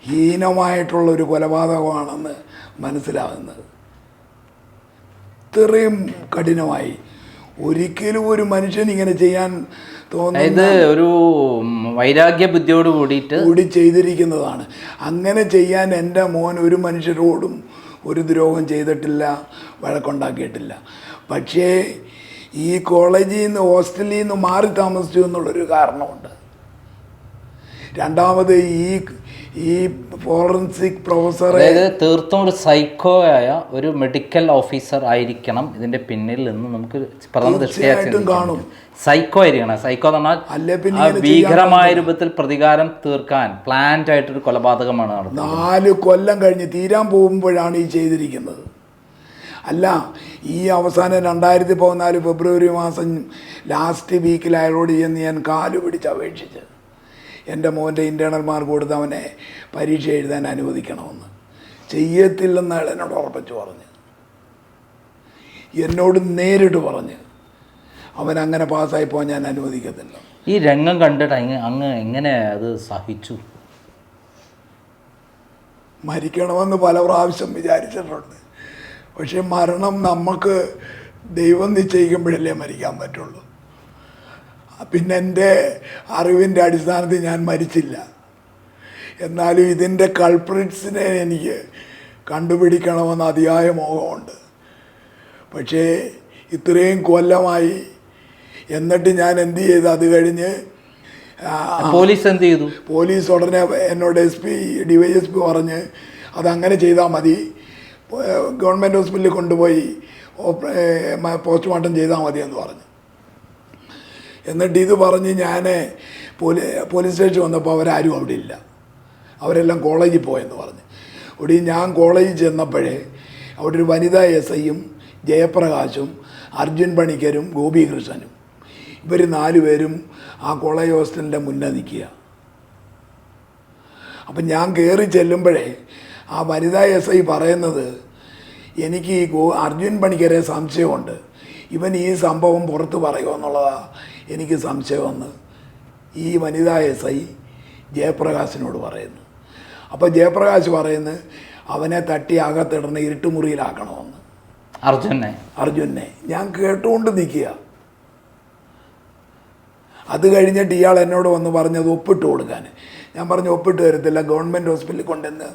ഹീനമായിട്ടുള്ളൊരു കൊലപാതകമാണെന്ന് മനസ്സിലാകുന്നത്. ഇത്രയും കഠിനമായി ഒരിക്കലും ഒരു മനുഷ്യൻ ഇങ്ങനെ ചെയ്യാൻ തോന്നുന്നത് ഒരു വൈരാഗ്യ ബുദ്ധിയോട് കൂടി ചെയ്തിരിക്കുന്നതാണ്. അങ്ങനെ ചെയ്യാൻ എൻ്റെ മോൻ ഒരു മനുഷ്യരോടും ഒരു ദ്രോഹം ചെയ്തിട്ടില്ല, വഴക്കുണ്ടാക്കിയിട്ടില്ല. പക്ഷേ ഈ കോളേജിൽ നിന്ന് ഹോസ്റ്റലിൽ നിന്ന് മാറി താമസിച്ചു എന്നുള്ളൊരു കാരണമുണ്ട്. രണ്ടാമത് ഈ ഫോറൻസിക് പ്രൊഫസർ, അതായത് തീർത്തും ഒരു സൈക്കോ ആയ ഒരു മെഡിക്കൽ ഓഫീസർ ആയിരിക്കണം ഇതിന്റെ പിന്നിൽ എന്ന് നമുക്ക് കാണും. സൈക്കോ ആയിരിക്കണം. സൈക്കോ എന്ന് പറഞ്ഞാൽ ഭീകരമായ രൂപത്തിൽ പ്രതികാരം തീർക്കാൻ പ്ലാൻഡ് ആയിട്ടൊരു കൊലപാതകമാണ് നടന്നത്. 4 കൊല്ലം കഴിഞ്ഞ് തീരാൻ പോകുമ്പോഴാണ് ഈ ചെയ്തിരിക്കുന്നത്. അല്ല, ഈ അവസാനം 2014 ഫെബ്രുവരി മാസം ലാസ്റ്റ് വീക്കിൽ അയാളോട് ചെന്ന് ഞാൻ കാല് പിടിച്ച് അപേക്ഷിച്ച് എൻ്റെ മോൻ്റെ ഇൻറ്റേർണൽ മാർക്ക് കൊടുത്ത് അവനെ പരീക്ഷ എഴുതാൻ അനുവദിക്കണമെന്ന്. ചെയ്യത്തില്ലെന്ന് അയാൾ എന്നോട് ഉറപ്പിച്ച് പറഞ്ഞ്, എന്നോട് നേരിട്ട് പറഞ്ഞ് അവൻ അങ്ങനെ പാസ്സായി പോകാൻ ഞാൻ അനുവദിക്കത്തില്ല. ഈ രംഗം കണ്ടിട്ട് അങ്ങ് എങ്ങനെ അത് സഹിച്ചു? മരിക്കണമെന്ന് പല പ്രാവശ്യം വിചാരിച്ചിട്ടുണ്ട്. പക്ഷെ മരണം നമുക്ക് ദൈവം നിശ്ചയിക്കുമ്പോഴല്ലേ മരിക്കാൻ പറ്റുള്ളൂ. പിന്നെ എൻ്റെ അറിവിൻ്റെ അടിസ്ഥാനത്തിൽ ഞാൻ മരിച്ചില്ല. എന്നാലും ഇതിൻ്റെ കൾപ്രിറ്റ്സിനെ എനിക്ക് കണ്ടുപിടിക്കണമെന്ന് അതിയായ മോഹമുണ്ട്. പക്ഷേ ഇത്രയും കൊല്ലമായി, എന്നിട്ട് ഞാൻ എന്ത് ചെയ്തു? അത് കഴിഞ്ഞ് പോലീസ് എന്ത് ചെയ്തു? പോലീസ് ഉടനെ എന്നോട് DYSP പറഞ്ഞ് അതങ്ങനെ ചെയ്താൽ മതി, ഗവൺമെൻറ് ഹോസ്പിറ്റലിൽ കൊണ്ടുപോയി പോസ്റ്റ്മോർട്ടം ചെയ്താൽ മതി എന്ന് പറഞ്ഞു. എന്നിട്ട് ഇത് പറഞ്ഞ് ഞാൻ പോലീസ് സ്റ്റേഷൻ വന്നപ്പോൾ അവരാരും അവിടെ ഇല്ല, അവരെല്ലാം കോളേജിൽ പോയെന്ന് പറഞ്ഞു. ഇവിടെ ഞാൻ കോളേജിൽ ചെന്നപ്പോഴേ അവിടെ ഒരു വനിതാ SIയും ജയപ്രകാശും അർജുൻ പണിക്കരും ഗോപികൃഷ്ണനും ഇവർ 4 പേരും ആ കോളേജ് ഹോസ്റ്റലിൻ്റെ മുന്നേ നിൽക്കുക. അപ്പം ഞാൻ കയറി ചെല്ലുമ്പോഴേ ആ വനിതാ SI പറയുന്നത്, എനിക്ക് ഈ അർജുൻ പണിക്കരെ സംശയമുണ്ട്, ഇവൻ ഈ സംഭവം പുറത്ത് പറയുമോ എന്നുള്ളതാണ് എനിക്ക് സംശയമെന്ന് ഈ വനിതാ SI ജയപ്രകാശിനോട് പറയുന്നു. അപ്പോൾ ജയപ്രകാശ് പറയുന്നു അവനെ തട്ടി അകത്തിടണം, ഇരുട്ടുമുറിയിലാക്കണമെന്ന്. അർജുനെ ഞാൻ കേട്ടുകൊണ്ട് നിൽക്കുക. അത് കഴിഞ്ഞിട്ട് ഇയാൾ എന്നോട് വന്ന് പറഞ്ഞത് ഒപ്പിട്ട് കൊടുക്കാൻ. ഞാൻ പറഞ്ഞു ഒപ്പിട്ട് തരത്തില്ല, ഗവൺമെൻറ് ഹോസ്പിറ്റലിൽ കൊണ്ടുവന്ന്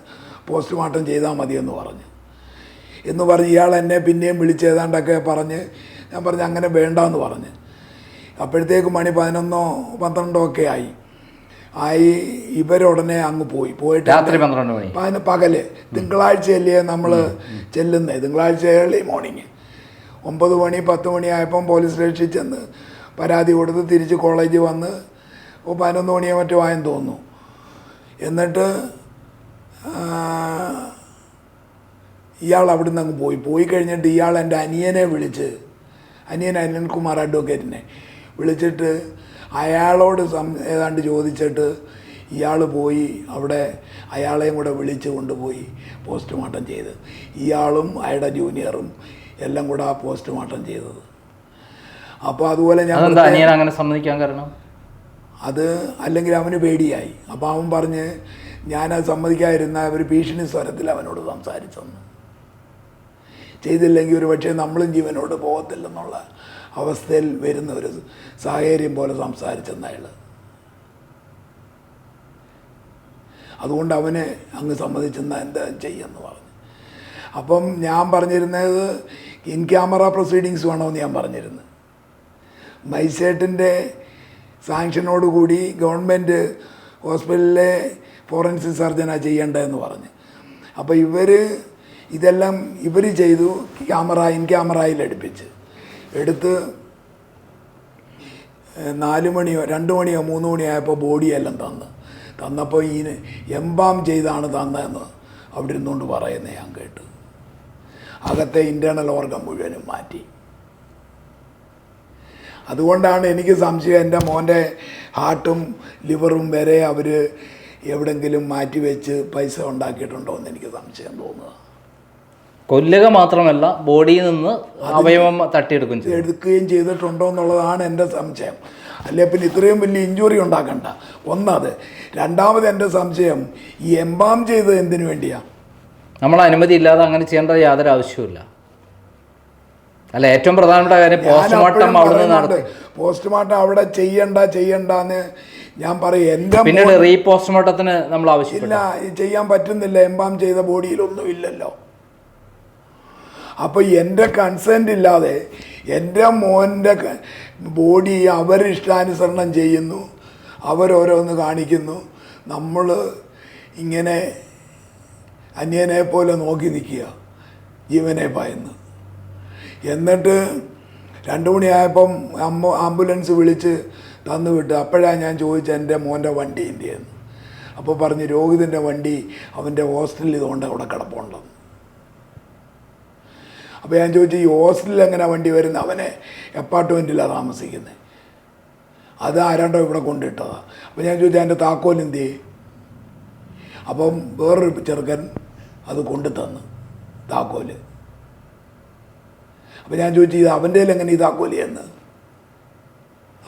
പോസ്റ്റ്മോർട്ടം ചെയ്താൽ മതിയെന്ന് പറഞ്ഞ് ഇയാൾ എന്നെ പിന്നെയും വിളിച്ച് ഏതാണ്ടൊക്കെ പറഞ്ഞ്, ഞാൻ പറഞ്ഞു അങ്ങനെ വേണ്ടാന്ന് പറഞ്ഞ്. അപ്പോഴത്തേക്ക് മണി 11-12 ഒക്കെ ആയി. ഇവരുടനെ അങ്ങ് പോയിട്ട് രാത്രി 12 മണി പകല് തിങ്കളാഴ്ചയല്ലേ നമ്മൾ ചെല്ലുന്നത്, തിങ്കളാഴ്ച ഏർലി മോർണിംഗ് 9 മണി 10 മണി ആയപ്പം പോലീസ് സ്റ്റേഷനിൽ ചെന്ന് പരാതി കൊടുത്ത് തിരിച്ച് കോളേജിൽ വന്ന് 11 മണിയോ മറ്റോ ആയെന്ന് തോന്നുന്നു. എന്നിട്ട് ഇയാൾ അവിടുന്ന് അങ്ങ് പോയി കഴിഞ്ഞിട്ട് ഇയാൾ എൻ്റെ അനിയനെ വിളിച്ച്, അനിൽകുമാർ അഡ്വക്കേറ്റിനെ വിളിച്ചിട്ട് അയാളോട് ഏതാണ്ട് ചോദിച്ചിട്ട് ഇയാൾ പോയി അവിടെ അയാളെയും കൂടെ വിളിച്ച് കൊണ്ടുപോയി പോസ്റ്റ്മോർട്ടം ചെയ്ത്. ഇയാളും അയാളുടെ ജൂനിയറും എല്ലാം കൂടെ ആ പോസ്റ്റ്മോർട്ടം ചെയ്തത്. അപ്പോൾ അതുപോലെ ഞാൻ അങ്ങനെ സമ്മതിക്കാൻ കാരണം അത് അല്ലെങ്കിൽ അവന് പേടിയായി. അപ്പോൾ അവൻ പറഞ്ഞ് ഞാനത് സമ്മതിക്കാതിരുന്ന ഒരു ഭീഷണി സ്വരത്തിൽ അവനോട് സംസാരിച്ചെന്ന്, ചെയ്തില്ലെങ്കിൽ ഒരു പക്ഷേ നമ്മളും ജീവനോട് പോകത്തില്ലെന്നുള്ള അവസ്ഥയിൽ വരുന്ന ഒരു സാഹചര്യം പോലെ സംസാരിച്ചെന്ന് അയാൾ. അതുകൊണ്ട് അവനെ അങ്ങ് സമ്മതിച്ചെന്നാൽ എന്താ ചെയ്യുമെന്ന് പറഞ്ഞു. അപ്പം ഞാൻ പറഞ്ഞിരുന്നത് ഇൻ ക്യാമറ പ്രൊസീഡിങ്സ് വേണമെന്ന് ഞാൻ പറഞ്ഞിരുന്നു. മജിസ്ട്രേറ്റിൻ്റെ സാങ്ഷനോടുകൂടി ഗവൺമെൻറ് ഹോസ്പിറ്റലിലെ ഫോറൻസിക് സർജനാണ് ചെയ്യേണ്ടതെന്ന് പറഞ്ഞ്. അപ്പോൾ ഇതെല്ലാം ഇവർ ചെയ്തു. ഇൻ ക്യാമറയിൽ എടുത്ത് 4 മണിയോ 2 മണിയോ 3 മണിയോ ആയപ്പോൾ ബോഡിയെല്ലാം തന്നപ്പോൾ ഈ എംബാം ചെയ്താണ് തന്നതെന്ന് അവിടെ ഇരുന്നുകൊണ്ട് പറയുന്നത് ഞാൻ കേട്ടു. അകത്തെ ഇൻറ്റേർണൽ ഓർഗൻ മുഴുവനും മാറ്റി. അതുകൊണ്ടാണ് എനിക്ക് സംശയം എൻ്റെ മോൻ്റെ ഹാർട്ടും ലിവറും വരെ അവർ എവിടെങ്കിലും മാറ്റി വെച്ച് പൈസ ഉണ്ടാക്കിയിട്ടുണ്ടോ എന്ന് എനിക്ക് സംശയം തോന്നുക. കൊല്ലുക മാത്രമല്ല ബോഡിയിൽ നിന്ന് അവയവം എടുക്കുകയും ചെയ്തിട്ടുണ്ടോ എന്നുള്ളതാണ് എൻ്റെ സംശയം. അല്ലെ പിന്നെ ഇത്രയും വലിയ ഇഞ്ചുറി ഉണ്ടാക്കണ്ട. ഒന്നത്. രണ്ടാമത് എൻ്റെ സംശയം ഈ എംബാം ചെയ്തത് എന്തിനു വേണ്ടിയാണ്? നമ്മൾ അനുമതി ഇല്ലാതെ അങ്ങനെ ചെയ്യേണ്ട യാതൊരു ആവശ്യമില്ല. അല്ല, ഏറ്റവും പ്രധാനപ്പെട്ട കാര്യം പോസ്റ്റ്മോർട്ടം പോസ്റ്റ്മോർട്ടം അവിടെ ചെയ്യണ്ടെന്ന് ഞാൻ പറയും. എൻ്റെ പിന്നീട് റീപോസ്റ്റ്മോർട്ടത്തിന് നമ്മൾ ആവശ്യമില്ല, ചെയ്യാൻ പറ്റുന്നില്ല. എംബാം ചെയ്ത ബോഡിയിലൊന്നും ഇല്ലല്ലോ. അപ്പോൾ എൻ്റെ കൺസെൻ്റ് ഇല്ലാതെ എൻ്റെ മോൻ്റെ ബോഡി അവരിഷ്ടാനുസരണം ചെയ്യുന്നു, അവരോരോന്ന് കാണിക്കുന്നു. നമ്മൾ ഇങ്ങനെ അന്യനെ പോലെ നോക്കി നിൽക്കുക, ജീവനെ ഭയന്ന്. എന്നിട്ട് 2 മണിയായപ്പം ആംബുലൻസ് വിളിച്ച് തന്നു വിട്ട്. അപ്പോഴാണ് ഞാൻ ചോദിച്ചത് എൻ്റെ മോൻ്റെ വണ്ടി എന്തിയെന്ന്. അപ്പോൾ പറഞ്ഞ് രോഹിതിൻ്റെ വണ്ടി അവൻ്റെ ഹോസ്റ്റലിൽ ഇതുകൊണ്ട് അവിടെ കിടപ്പുണ്ടെന്ന്. അപ്പോൾ ഞാൻ ചോദിച്ചു ഈ ഹോസ്റ്റലിൽ എങ്ങനെ വണ്ടി വരുന്നത്? അവനെ അപ്പാർട്ട്മെൻറ്റിലാണ് താമസിക്കുന്നത്, അത് ആരാണ്ടോ ഇവിടെ കൊണ്ടിട്ടതാണ്. അപ്പോൾ ഞാൻ ചോദിച്ചു അതിൻ്റെ താക്കോൽ എന്ത് ചെയ്യും? അപ്പം വേറൊരു ചെറുക്കൻ അത് കൊണ്ടു തന്നു താക്കോല്. അപ്പോൾ ഞാൻ ചോദിച്ചു ഇത് അവൻ്റെ എങ്ങനെ ഈ താക്കോല് എന്ന്?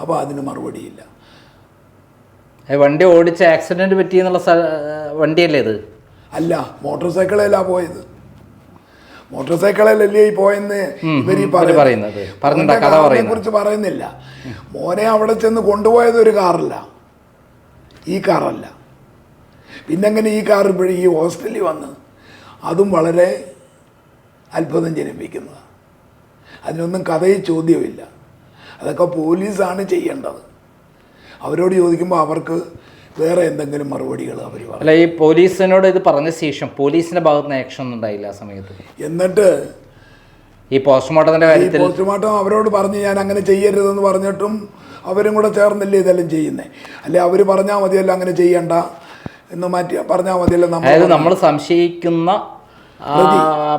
അപ്പോൾ അതിന് മറുപടിയില്ല. വണ്ടി ഓടിച്ച് ആക്സിഡൻറ്റ് പറ്റിയെന്നുള്ള വണ്ടിയല്ലേ ഇത്? അല്ല, മോട്ടോർ സൈക്കിളിലാണ് പോയത്. മോട്ടോർ സൈക്കിളിലല്ലേ ഈ പോയെന്ന് ഇവർ ഈ പറയുന്നത്. കുറിച്ച് പറയുന്നില്ല. മോനെ അവിടെ ചെന്ന് കൊണ്ടുപോയത് ഒരു കാറല്ല, ഈ കാറല്ല. പിന്നെങ്ങനെ ഈ കാർ ഇപ്പോഴും ഈ ഹോസ്റ്റലിൽ വന്ന്? അതും വളരെ അത്ഭുതം ജനിപ്പിക്കുന്നതാണ്. അതിനൊന്നും കഥയിൽ ചോദ്യമില്ല. അതൊക്കെ പോലീസാണ് ചെയ്യേണ്ടത്. അവരോട് ചോദിക്കുമ്പോൾ അവർക്ക് വേറെ എന്തെങ്കിലും മറുപടികൾ അവർ പറയും. അല്ല, ഈ പോലീസിനോട് ഇത് പറഞ്ഞ ശേഷം പോലീസിന്റെ ഭാഗത്ത് നിന്ന് ആക്ഷൻ ഒന്നും ഉണ്ടായില്ല ആ സമയത്ത്? എന്നിട്ട് ഈ പോസ്റ്റ്മോർട്ടത്തിന്റെ കാര്യത്തിൽ പോസ്റ്റ്മോർട്ടം അവരോട് പറഞ്ഞ് ഞാൻ അങ്ങനെ ചെയ്യരുതെന്ന് പറഞ്ഞിട്ടും അവരും കൂടെ ചേർന്നല്ലേ ഇതെല്ലാം ചെയ്യുന്നത്. അല്ലെ അവർ പറഞ്ഞാൽ മതിയല്ലോ അങ്ങനെ ചെയ്യണ്ട എന്ന് മാറ്റി പറഞ്ഞാൽ മതിയല്ലോ. അതായത് നമ്മൾ സംശയിക്കുന്ന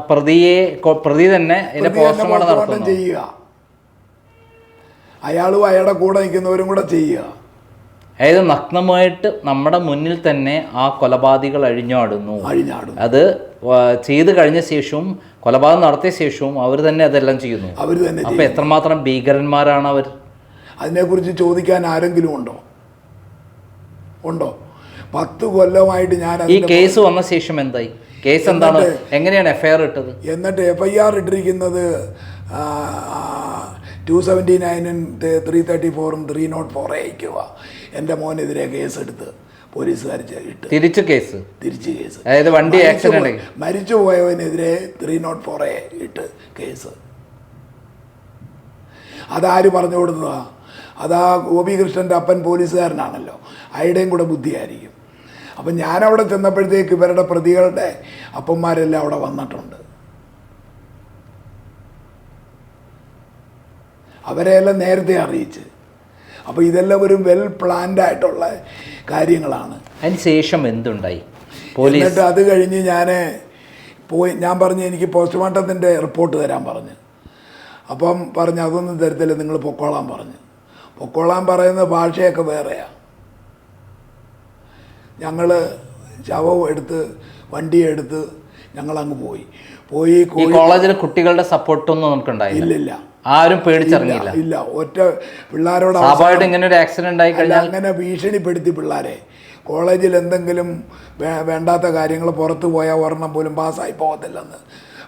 പ്രതി തന്നെ പോസ്റ്റ്മോർട്ടം ചെയ്യുക, അയാളും അയാളുടെ കൂടെ നിൽക്കുന്നവരും കൂടെ ചെയ്യുക. അതായത് നഗ്നമായിട്ട് നമ്മുടെ മുന്നിൽ തന്നെ ആ കൊലപാതകൾ അഴിഞ്ഞാടുന്നു. അത് ചെയ്ത് കഴിഞ്ഞ ശേഷവും കൊലപാതകം നടത്തിയ ശേഷവും അവർ തന്നെ അതെല്ലാം ചെയ്യുന്നു. അപ്പൊ എത്രമാത്രം ഭീകരന്മാരാണ് അവർ? അതിനെക്കുറിച്ച് ചോദിക്കാൻ ആരെങ്കിലും ഉണ്ടോ? 10 കൊല്ലമായിട്ട് ഞാൻ ഈ കേസ് വന്ന ശേഷം എന്തായി? കേസ് എന്താണ്? എങ്ങനെയാണ് എഫ്ഐആർ ഇട്ടത്? എന്നിട്ട് എഫ്ഐആർ ഇട്ടിരിക്കുന്നത് 279-ഉം 334-ഉം 304 അയക്കുക. എൻ്റെ മോനെതിരെ കേസെടുത്ത് പോലീസുകാർ ഇട്ട് തിരിച്ച് കേസ്. അതായത് വണ്ടി ആക്സിഡന്റ് മരിച്ചുപോയവനെതിരെ 304 ഇട്ട് കേസ്. അതാര് പറഞ്ഞു കൊടുത്തതാ? അതാ ഗോപികൃഷ്ണൻ്റെ അപ്പൻ പോലീസുകാരനാണല്ലോ, അയുടെയും കൂടെ ബുദ്ധിയായിരിക്കും. അപ്പം ഞാനവിടെ ചെന്നപ്പോഴത്തേക്ക് ഇവരുടെ പ്രതികളുടെ അപ്പന്മാരെല്ലാം അവിടെ വന്നിട്ടുണ്ട്. അവരെയെല്ലാം നേരത്തെ അറിയിച്ച്. അപ്പോൾ ഇതെല്ലാം ഒരു വെൽ പ്ലാൻഡ് ആയിട്ടുള്ള കാര്യങ്ങളാണ്. അതിന് ശേഷം എന്തുണ്ടായി? എന്നിട്ട് അത് കഴിഞ്ഞ് ഞാൻ പറഞ്ഞു എനിക്ക് പോസ്റ്റ്മോർട്ടത്തിൻ്റെ റിപ്പോർട്ട് തരാൻ പറഞ്ഞു. അപ്പം പറഞ്ഞു അതൊന്നും തരത്തില്ല, നിങ്ങൾ പൊക്കോളാൻ പറഞ്ഞു. പൊക്കോളാൻ പറയുന്ന ഭാഷയൊക്കെ വേറെയാണ്. ഞങ്ങൾ ശവം എടുത്ത് വണ്ടിയെടുത്ത് ഞങ്ങളങ്ങ് പോയി. കോളേജിലെ കുട്ടികളുടെ സപ്പോർട്ടൊന്നും നമുക്കുണ്ടായില്ല. ഇല്ലില്ല, ആരും പേടിച്ചിറങ്ങിയില്ല. ഇല്ല, ഒറ്റ പിള്ളേരോട് ഇങ്ങനെ ഒരു ആക്സിഡന്റ് ആയി കഴിഞ്ഞാൽ അങ്ങനെ ഭീഷണിപ്പെടുത്തി പിള്ളേരെ. കോളേജിൽ എന്തെങ്കിലും വേണ്ടാത്ത കാര്യങ്ങൾ പുറത്തു പോയാൽ ഒരെണ്ണം പോലും പാസ്സായി പോകത്തില്ലെന്ന്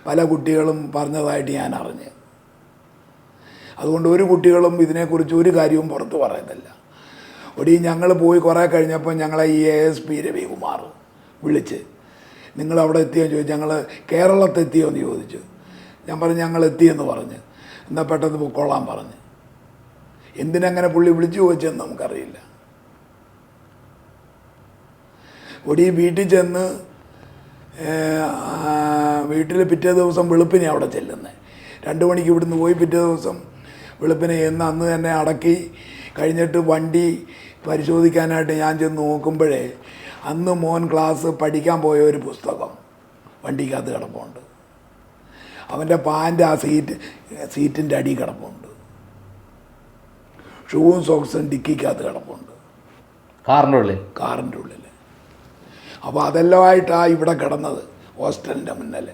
പല കുട്ടികളും പറഞ്ഞതായിട്ട് ഞാൻ അറിഞ്ഞ്. അതുകൊണ്ട് ഒരു കുട്ടികളും ഇതിനെക്കുറിച്ച് ഒരു കാര്യവും പുറത്ത് പറയുന്നില്ല. ഞങ്ങൾ പോയി കുറേ കഴിഞ്ഞപ്പോൾ ഞങ്ങളെ ഈ ASP രവികുമാർ വിളിച്ച് നിങ്ങളവിടെ എത്തിയെന്ന് ചോദിച്ചു. ഞങ്ങൾ കേരളത്തെത്തിയോ എന്ന് ചോദിച്ചു. ഞാൻ പറഞ്ഞു ഞങ്ങൾ എത്തിയെന്ന് പറഞ്ഞ്. എന്നാൽ പെട്ടെന്ന് പൊക്കോളാൻ പറഞ്ഞ്. എന്തിനങ്ങനെ പുള്ളി വിളിച്ചു ചോദിച്ചെന്ന് നമുക്കറിയില്ല. വീട്ടിൽ ചെന്ന് വീട്ടിൽ പിറ്റേ ദിവസം വെളുപ്പിനെ അവിടെ ചെല്ലുന്നത്. 2 മണിക്ക് ഇവിടുന്ന് പോയി പിറ്റേ ദിവസം വെളുപ്പിനെ അന്ന് തന്നെ അടക്കി കഴിഞ്ഞിട്ട് വണ്ടി പരിശോധിക്കാനായിട്ട് ഞാൻ ചെന്ന് നോക്കുമ്പോഴേ അന്ന് മോൻ ക്ലാസ് പഠിക്കാൻ പോയ ഒരു പുസ്തകം വണ്ടിക്കകത്ത് കിടപ്പുണ്ട്. അവൻ്റെ പാൻ്റ് ആ സീറ്റിൻ്റെ അടി കിടപ്പുണ്ട്. ഷൂവും സോക്സും ഡിക്കിക്കകത്ത് കിടപ്പുണ്ട്, കാറിൻ്റെ ഉള്ളിൽ. അപ്പോൾ അതെല്ലാമായിട്ടാണ് ഇവിടെ കിടന്നത് ഹോസ്റ്റലിൻ്റെ മുന്നിൽ.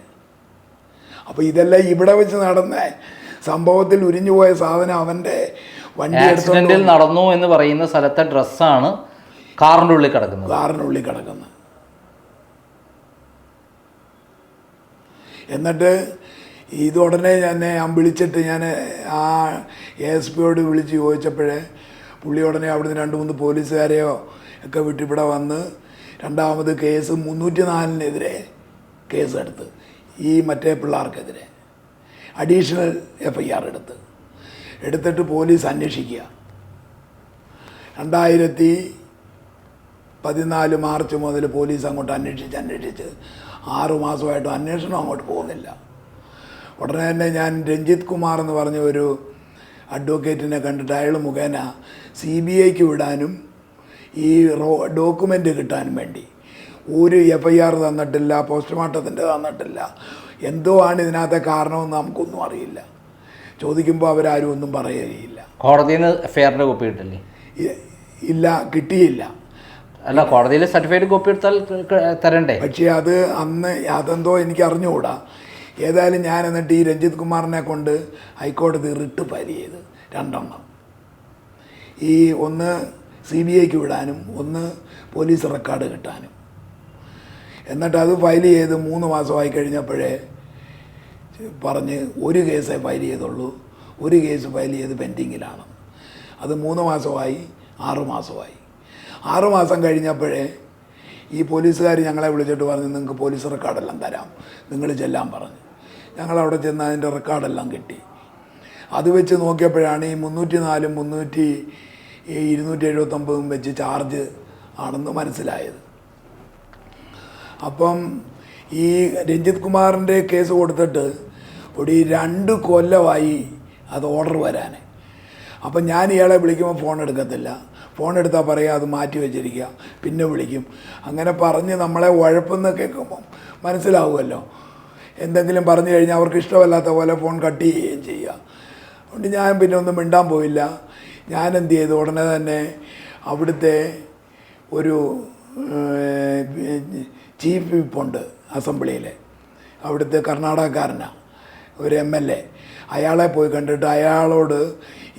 അപ്പോൾ ഇതെല്ലാം ഇവിടെ വെച്ച് നടന്ന സംഭവത്തിൽ ഉരിഞ്ഞു പോയ സാധനം അവൻ്റെ വണ്ടി ആക്സിഡന്റിൽ നടന്നു എന്ന് പറയുന്ന സ്ഥലത്തെ ഡ്രസ്സാണ് കാറിൻ്റെ ഉള്ളിൽ കിടക്കുന്നത്. എന്നിട്ട് ഇതുടനെ ഞാൻ വിളിച്ചിട്ട് ഞാൻ ആ ASPയോട് വിളിച്ച് ചോദിച്ചപ്പോഴേ പുള്ളി ഉടനെ അവിടുന്ന് 2-3 പോലീസുകാരെയോ ഒക്കെ വിട്ടിവിടെ വന്ന് രണ്ടാമത് കേസ് 304-നെതിരെ കേസെടുത്ത് ഈ മറ്റേ പിള്ളേർക്കെതിരെ അഡീഷണൽ FIR എടുത്തിട്ട് പോലീസ് അന്വേഷിക്കുക. 2014 മാർച്ച് മുതൽ പോലീസ് അങ്ങോട്ട് അന്വേഷിച്ച് 6 മാസമായിട്ടും അന്വേഷണം അങ്ങോട്ട് പോകുന്നില്ല. ഉടനെ തന്നെ ഞാൻ രഞ്ജിത്ത് കുമാർ എന്ന് പറഞ്ഞ ഒരു അഡ്വക്കേറ്റിനെ കണ്ടിട്ട് അയാൾ മുഖേന CBIക്ക് വിടാനും ഈ ഡോക്യുമെൻ്റ് കിട്ടാനും വേണ്ടി ഒരു FIR തന്നിട്ടില്ല, പോസ്റ്റ്മോർട്ടത്തിൻ്റെ തന്നിട്ടില്ല, എന്തോ ആണ് ഇതിനകത്തെ കാരണമെന്ന് നമുക്കൊന്നും അറിയില്ല. ചോദിക്കുമ്പോൾ അവരാരും ഒന്നും പറയുകയില്ല. കോടതിയിൽ നിന്ന് എഫ്ഐആറിൻ്റെ കോപ്പി കിട്ടില്ലേ? ഇല്ല, കിട്ടിയില്ല. അല്ല, കോടതിയിൽ സർട്ടിഫിക്കറ്റ് കോപ്പി എടുത്താൽ തരണ്ടേ? പക്ഷേ അത് അന്ന് അതെന്തോ എനിക്ക് അറിഞ്ഞുകൂടാ. ഏതായാലും ഞാൻ എന്നിട്ട് ഈ രഞ്ജിത് കുമാറിനെ കൊണ്ട് ഹൈക്കോടതി റിട്ട് ഫയൽ ചെയ്ത് 2 എണ്ണം. ഈ ഒന്ന് CBIക്ക് വിടാനും ഒന്ന് പോലീസ് റെക്കോർഡ് കിട്ടാനും. എന്നിട്ട് അത് ഫയൽ ചെയ്ത് 3 മാസമായി കഴിഞ്ഞപ്പോഴേ പറഞ്ഞ് ഒരു കേസേ ഫയൽ ചെയ്തുള്ളൂ, ഒരു കേസ് ഫയൽ ചെയ്ത് പെൻഡിങ്ങിലാണ്. അത് 3 മാസമായി, 6 മാസമായി. 6 മാസം കഴിഞ്ഞപ്പോഴേ ഈ പോലീസുകാർ ഞങ്ങളെ വിളിച്ചിട്ട് പറഞ്ഞു, നിങ്ങൾക്ക് പോലീസ് റെക്കോർഡെല്ലാം തരാം, നിങ്ങൾ ചെല്ലാൻ പറഞ്ഞു. ഞങ്ങളവിടെ ചെന്ന് അതിൻ്റെ റെക്കോർഡെല്ലാം കിട്ടി. അത് വെച്ച് നോക്കിയപ്പോഴാണ് ഈ 304 279 വെച്ച് ചാർജ് ആണെന്ന് മനസ്സിലായത്. അപ്പം ഈ രഞ്ജിത് കുമാറിൻ്റെ കേസ് കൊടുത്തിട്ട് ഒരു 2 കൊല്ലമായി അത് ഓർഡർ വരാൻ. അപ്പം ഞാൻ ഇയാളെ വിളിക്കുമ്പോൾ ഫോൺ എടുക്കത്തില്ല. ഫോൺ എടുത്താൽ പറയുക അത് മാറ്റി വെച്ചിരിക്കുക, പിന്നെ വിളിക്കും. അങ്ങനെ പറഞ്ഞ് നമ്മളെ ഉഴപ്പെന്ന് കേൾക്കുമ്പം മനസ്സിലാവുമല്ലോ. എന്തെങ്കിലും പറഞ്ഞു കഴിഞ്ഞാൽ അവർക്ക് ഇഷ്ടമല്ലാത്ത പോലെ ഫോൺ കട്ട് ചെയ്യുകയും ചെയ്യുക. അതുകൊണ്ട് ഞാൻ പിന്നെ ഒന്നും മിണ്ടാൻ പോയില്ല. ഞാൻ എന്ത് ചെയ്തു, ഉടനെ തന്നെ അവിടുത്തെ ഒരു ചീഫ് വിപ്പുണ്ട് അസംബ്ലിയിലെ, അവിടുത്തെ കർണാടകക്കാരനാണ്, ഒരു MLA. അയാളെ പോയി കണ്ടിട്ട് അയാളോട്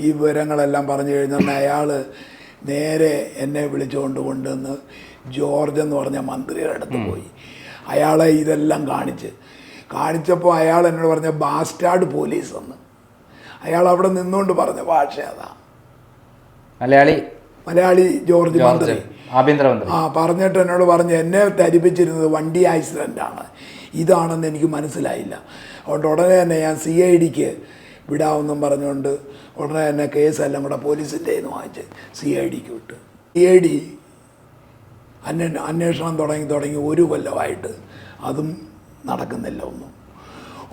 ഈ വിവരങ്ങളെല്ലാം പറഞ്ഞു കഴിഞ്ഞാൽ അയാൾ നേരെ എന്നെ വിളിച്ചുകൊണ്ട് കൊണ്ടുവന്ന് ജോർജ് എന്ന് പറഞ്ഞ മന്ത്രിയുടെ അടുത്ത് പോയി. അയാളെ ഇതെല്ലാം കാണിച്ചപ്പോൾ അയാൾ എന്നോട് പറഞ്ഞ ബാസ്റ്റാർഡ് പോലീസ് എന്ന്. അയാൾ അവിടെ നിന്നുകൊണ്ട് പറഞ്ഞ ഭാഷ അതാ. മലയാളി ജോർജ് മന്ത്രി, ആഭ്യന്തരമന്ത്രി. പറഞ്ഞിട്ട് എന്നോട് പറഞ്ഞ് എന്നെ ധരിപ്പിച്ചിരുന്നത് വണ്ടി ആക്സിഡൻ്റാണ്, ഇതാണെന്ന് എനിക്ക് മനസ്സിലായില്ല. അതുകൊണ്ട് ഉടനെ തന്നെ ഞാൻ CIDക്ക് വിടാമെന്നും പറഞ്ഞുകൊണ്ട് ഉടനെ തന്നെ കേസെല്ലാം കൂടെ പോലീസിൻ്റെ നിന്ന് വാങ്ങിച്ച് CIDക്ക് വിട്ട്. CID അന്വേഷണം തുടങ്ങി 1 കൊല്ലമായിട്ട് അതും നടക്കുന്നില്ല ഒന്നും.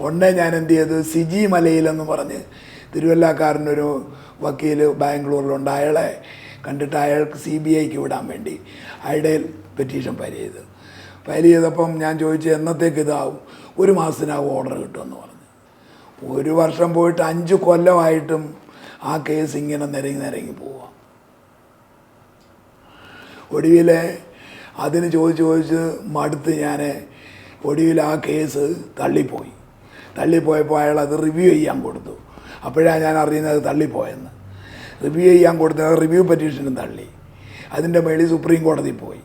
ഉടനെ ഞാൻ എന്ത് ചെയ്ത്, സിജി മലയിലെന്ന് പറഞ്ഞ് തിരുവല്ലക്കാരനൊരു വക്കീൽ ബാംഗ്ലൂരിലുണ്ട്, അയാളെ കണ്ടിട്ട് അയാൾക്ക് CBIക്ക് വിടാൻ വേണ്ടി അയാളുടെ പെറ്റീഷൻ ഫയൽ ചെയ്തപ്പം ഞാൻ ചോദിച്ചു എന്നത്തേക്ക് ഇതാവും. 1 മാസത്തിനകം ഓർഡർ കിട്ടുമെന്ന് പറഞ്ഞു. 1 വർഷം പോയിട്ട് 5 കൊല്ലമായിട്ടും ആ കേസ് ഇങ്ങനെ നിരങ്ങി പോവാം. ഒടുവിൽ അതിന് ചോദിച്ച് മടുത്ത് ഞാൻ ഒടുവിൽ ആ കേസ് തള്ളിപ്പോയപ്പോൾ അയാൾ അത് റിവ്യൂ ചെയ്യാൻ കൊടുത്തു. അപ്പോഴാണ് ഞാൻ അറിയുന്നത് തള്ളിപ്പോയെന്ന്. റിവ്യൂ ചെയ്യാൻ കൊടുത്തത് റിവ്യൂ പെറ്റീഷനും തള്ളി. അതിൻ്റെ മേളിൽ സുപ്രീം കോടതി പോയി.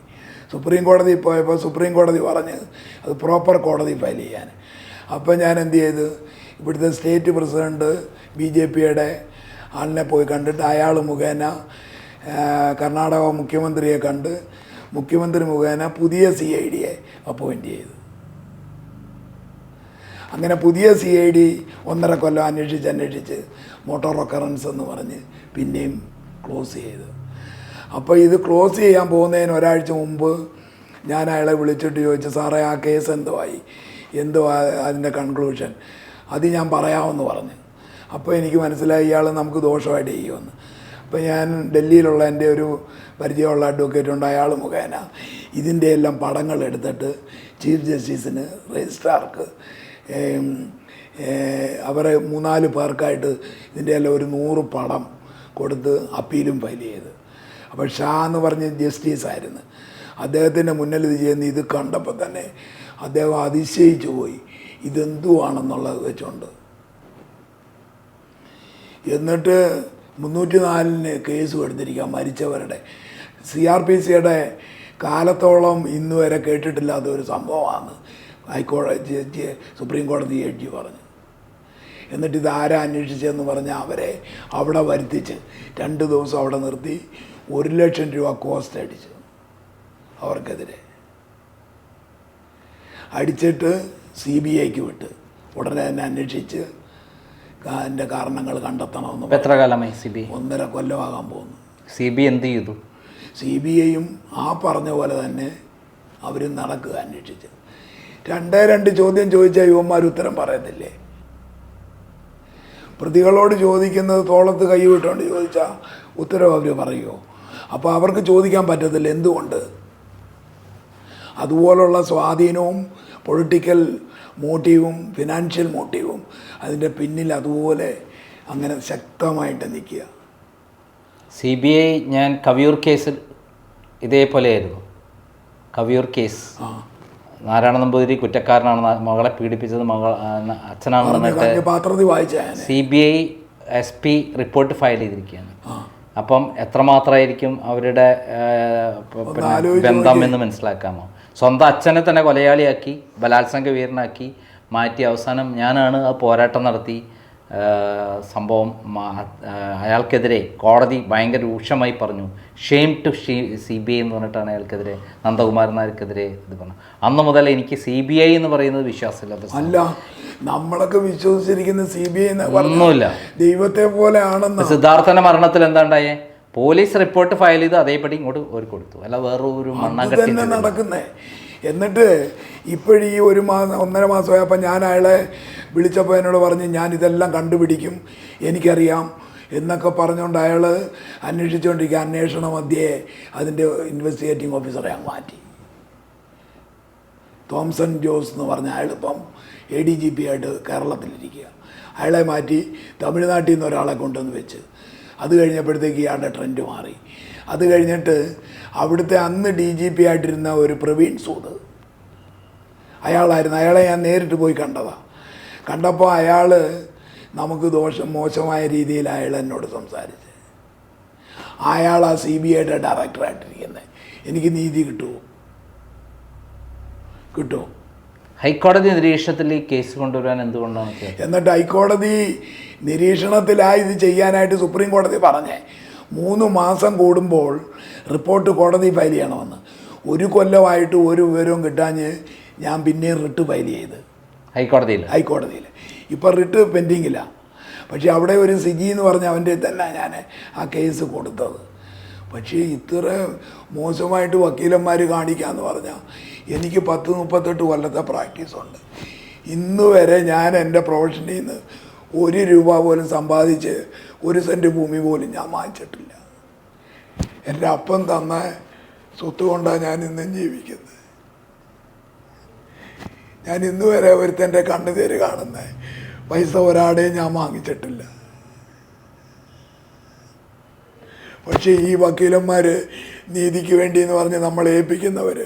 സുപ്രീം കോടതി പോയപ്പോൾ സുപ്രീം കോടതി പറഞ്ഞ് അത് പ്രോപ്പർ കോടതി ഫയൽ ചെയ്യാൻ. അപ്പോൾ ഞാൻ എന്ത് ചെയ്ത്, ഇവിടുത്തെ സ്റ്റേറ്റ് പ്രസിഡൻറ്റ് BJPയുടെ ആളിനെ പോയി കണ്ടിട്ട് അയാൾ മുഖേന കർണാടക മുഖ്യമന്ത്രിയെ കണ്ട് മുഖ്യമന്ത്രി മുഖേന പുതിയ CIDയെ അപ്പോയിൻ്റ് ചെയ്തു. അങ്ങനെ പുതിയ CID 1.5 കൊല്ലം അന്വേഷിച്ച് മോട്ടോർ ഒക്കറൻസ് എന്ന് പറഞ്ഞ് പിന്നെയും ക്ലോസ് ചെയ്തു. അപ്പോൾ ഇത് ക്ലോസ് ചെയ്യാൻ പോകുന്നതിന് ഒരാഴ്ച മുമ്പ് ഞാൻ അയാളെ വിളിച്ചിട്ട് ചോദിച്ചു, സാറേ ആ കേസ് എന്തോ അതിൻ്റെ കൺക്ലൂഷൻ, അത് ഞാൻ പറയാമെന്ന് പറഞ്ഞു. അപ്പോൾ എനിക്ക് മനസ്സിലായി ഇയാൾ നമുക്ക് ദോഷമായിട്ട് ചെയ്യുമെന്ന്. അപ്പോൾ ഞാൻ ഡൽഹിയിലുള്ള എൻ്റെ ഒരു പരിചയമുള്ള അഡ്വക്കേറ്റ് ഉണ്ട്, അയാൾ മുഖേന ഇതിൻ്റെ എല്ലാം പടങ്ങൾ എടുത്തിട്ട് ചീഫ് ജസ്റ്റിസിന് രജിസ്ട്രാർക്ക് അവരെ 3-4 പേർക്കായിട്ട് ഇതിൻ്റെ എല്ലാം ഒരു 100 പടം കൊടുത്ത് അപ്പീലും ഫയൽ ചെയ്ത്. അപ്പോൾ ഷാ എന്ന് പറഞ്ഞ ജസ്റ്റിസായിരുന്നു, അദ്ദേഹത്തിൻ്റെ മുന്നിൽ ഇത് ചെയ്യുന്ന ഇത് കണ്ടപ്പോൾ തന്നെ അദ്ദേഹം അതിശയിച്ചു പോയി, ഇതെന്തുവാണെന്നുള്ളത് വെച്ചുകൊണ്ട്. എന്നിട്ട് 304 കേസും എടുത്തിരിക്കുക മരിച്ചവരുടെ. CRPCയുടെ കാലത്തോളം ഇന്ന് വരെ കേട്ടിട്ടില്ലാത്ത ഒരു സംഭവമാണ് ഹൈക്കോടതി സുപ്രീം കോടതി ജഡ്ജി പറഞ്ഞു. എന്നിട്ട് ഇതാരാ അന്വേഷിച്ചതെന്ന് പറഞ്ഞാൽ അവരെ അവിടെ വരുത്തിച്ച് 2 ദിവസം അവിടെ നിർത്തി 1 ലക്ഷം രൂപ കോസ്റ്റ് അടിച്ചു അവർക്കെതിരെ. അടിച്ചിട്ട് CBIക്ക് വിട്ട് ഉടനെ തന്നെ അന്വേഷിച്ച് അതിൻ്റെ കാരണങ്ങൾ കണ്ടെത്തണമെന്ന്. എത്ര കാലമായി CBI? 1.5 കൊല്ലമാകാൻ പോകുന്നു. CBI എന്ത് ചെയ്തു? CBIയും ആ പറഞ്ഞ പോലെ തന്നെ അവരും നടക്കുക അന്വേഷിച്ച്. 2 ചോദ്യം ചോദിച്ചാൽ യുവന്മാർ ഉത്തരം പറയത്തില്ലേ? പ്രതികളോട് ചോദിക്കുന്നത് തോളത്ത് കൈ വിട്ടുകൊണ്ട് ചോദിച്ചാൽ ഉത്തരം അവർ പറയുമോ? അപ്പോൾ അവർക്ക് ചോദിക്കാൻ പറ്റത്തില്ല. എന്തുകൊണ്ട്? അതുപോലുള്ള സ്വാധീനവും പൊളിറ്റിക്കൽ മോട്ടീവും ഫിനാൻഷ്യൽ മോട്ടീവും അതിൻ്റെ പിന്നിൽ അതുപോലെ അങ്ങനെ ശക്തമായിട്ട് നിൽക്കുക. CBI ഞാൻ കവിയൂർ കേസിൽ ഇതേപോലെയായിരുന്നു. കവിയൂർ കേസ് നാരായണ നമ്പൂതിരി കുറ്റക്കാരനാണ്, മകളെ പീഡിപ്പിച്ചത് അച്ഛനാണെന്ന് പറഞ്ഞിട്ട് പാത്രത്തിൽ വായിച്ച CBI SP റിപ്പോർട്ട് ഫയൽ ചെയ്തിരിക്കുകയാണ്. അപ്പം എത്രമാത്രമായിരിക്കും അവരുടെ ബന്ധം എന്ന് മനസ്സിലാക്കാമോ? സ്വന്തം അച്ഛനെ തന്നെ കൊലയാളിയാക്കി, ബലാത്സംഗ വീരനാക്കി മാറ്റി, അവസാനം ഞാനാണ് ആ പോരാട്ടം നടത്തി സംഭവം അയാൾക്കെതിരെ കോടതി ഭയങ്കര രൂക്ഷമായി പറഞ്ഞു. ഷെയിം ടു CBI എന്ന് പറഞ്ഞിട്ടാണ് അയാൾക്കെതിരെ, നന്ദകുമാരൻ നായർക്കെതിരെ ഇത് പറഞ്ഞു. അന്ന് മുതൽ എനിക്ക് CBI എന്ന് പറയുന്നത് വിശ്വാസമില്ലാത്ത അല്ല. നമ്മളൊക്കെ വിശ്വസിച്ചിരിക്കുന്ന CBI ഒന്നുമില്ല, ദൈവത്തെ പോലെ ആണെന്ന്. സിദ്ധാർത്ഥന്റെ മരണത്തിൽ എന്താണ്ടായേ? പോലീസ് റിപ്പോർട്ട് ഫയൽ ചെയ്ത് അതേപടി ഇങ്ങോട്ട് ഒരു കൊടുത്തു, അല്ല വേറൊരു മണ്ണാങ്കട്ടി നടക്കുന്നേ. എന്നിട്ട് ഇപ്പോഴീ 1 മാസം 1.5 മാസമായപ്പോൾ ഞാൻ അയാളെ വിളിച്ചപ്പോൾ എന്നോട് പറഞ്ഞ് ഞാൻ ഇതെല്ലാം കണ്ടുപിടിക്കും, എനിക്കറിയാം എന്നൊക്കെ പറഞ്ഞുകൊണ്ട് അയാൾ അന്വേഷിച്ചുകൊണ്ടിരിക്കുക. അന്വേഷണ മധ്യേ അതിൻ്റെ ഇൻവെസ്റ്റിഗേറ്റിംഗ് ഓഫീസറെ അങ്ങ് മാറ്റി. തോംസൺ ജോസ് എന്ന് പറഞ്ഞ അയാളിപ്പം ADGP ആയിട്ട് കേരളത്തിലിരിക്കുക. അയാളെ മാറ്റി തമിഴ്നാട്ടിൽ നിന്ന് ഒരാളെ കൊണ്ടുവന്ന് വെച്ച്, അത് കഴിഞ്ഞപ്പോഴത്തേക്ക് ഇയാളുടെ ട്രെൻഡ് മാറി. അത് കഴിഞ്ഞിട്ട് അവിടുത്തെ അന്ന് DGP ആയിട്ടിരുന്ന ഒരു പ്രവീൺ സൂദ് അയാളായിരുന്നു. അയാളെ ഞാൻ നേരിട്ട് പോയി കണ്ടതാണ്. കണ്ടപ്പോൾ അയാൾ നമുക്ക് മോശമായ രീതിയിൽ അയാൾ എന്നോട് സംസാരിച്ച്. അയാൾ ആ CBIയുടെ ഡയറക്ടറായിട്ടിരിക്കുന്നത്. എനിക്ക് നീതി കിട്ടുമോ? ഹൈക്കോടതി നിരീക്ഷണത്തിൽ ഈ കേസ് കൊണ്ടുവരാൻ എന്തുകൊണ്ടാണ്? എന്നിട്ട് ഹൈക്കോടതി നിരീക്ഷണത്തിലായി ഇത് ചെയ്യാനായിട്ട് സുപ്രീം കോടതി പറഞ്ഞേ 3 മാസം കൂടുമ്പോൾ റിപ്പോർട്ട് കോടതി ഫയൽ ചെയ്യണമെന്ന്. 1 കൊല്ലമായിട്ട് ഒരു വിവരവും കിട്ടാഞ്ഞ് ഞാൻ പിന്നെയും റിട്ട് ഫയൽ ചെയ്ത് ഹൈക്കോടതിയിൽ. ഇപ്പം റിട്ട് പെൻഡിങ്ങില്ല. പക്ഷേ അവിടെ ഒരു സിജി എന്ന് പറഞ്ഞ അവൻ്റെ തന്നെ ഞാൻ ആ കേസ് കൊടുത്തത്. പക്ഷേ ഇത്ര മോശമായിട്ട് വക്കീലന്മാർ കാണിക്കാമെന്ന് പറഞ്ഞാൽ എനിക്ക് 10-38 കൊല്ലത്തെ പ്രാക്ടീസുണ്ട്. ഇന്ന് വരെ ഞാൻ എൻ്റെ പ്രൊഫഷനിൽ നിന്ന് 1 രൂപ പോലും സമ്പാദിച്ച് 1 സെൻറ്റ് ഭൂമി പോലും ഞാൻ വാങ്ങിച്ചിട്ടില്ല. എൻ്റെ അപ്പം തന്ന സ്വത്ത് കൊണ്ടാണ് ഞാൻ ഇന്നും ജീവിക്കുന്നത്. ഞാൻ ഇന്ന് വരെ ഒരുത്തൻ്റെ കണ്ണുതേര് കാണുന്ന പൈസ ഒരാടെയും ഞാൻ വാങ്ങിച്ചിട്ടില്ല. പക്ഷേ ഈ വക്കീലന്മാർ നീതിക്ക് വേണ്ടി എന്ന് പറഞ്ഞ് നമ്മളെ ഏൽപ്പിക്കുന്നവർ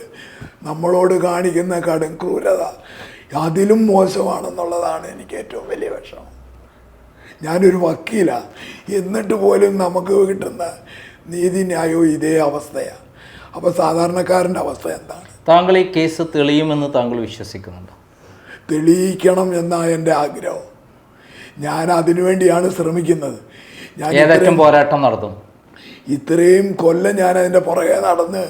നമ്മളോട് കാണിക്കുന്ന കടും ക്രൂരത അതിലും മോശമാണെന്നുള്ളതാണ് എനിക്ക് ഏറ്റവും വലിയ വിഷമം. ഞാനൊരു വക്കീലാണ്, എന്നിട്ട് പോലും നമുക്ക് കിട്ടുന്ന നീതിന്യായവും ഇതേ അവസ്ഥയാണ്. അപ്പോൾ സാധാരണക്കാരൻ്റെ അവസ്ഥ എന്താണ്? താങ്കൾ ഈ കേസ് തെളിയുമെന്ന് താങ്കൾ വിശ്വസിക്കുന്നുണ്ടോ? തെളിയിക്കണം എന്നാണ് എൻ്റെ ആഗ്രഹം. ഞാൻ അതിനുവേണ്ടിയാണ് ശ്രമിക്കുന്നത്. ഞാൻ പോരാട്ടം നടത്തും. ഇത്രയും കൊല്ലം ഞാൻ അതിൻ്റെ പുറകെ നടന്ന്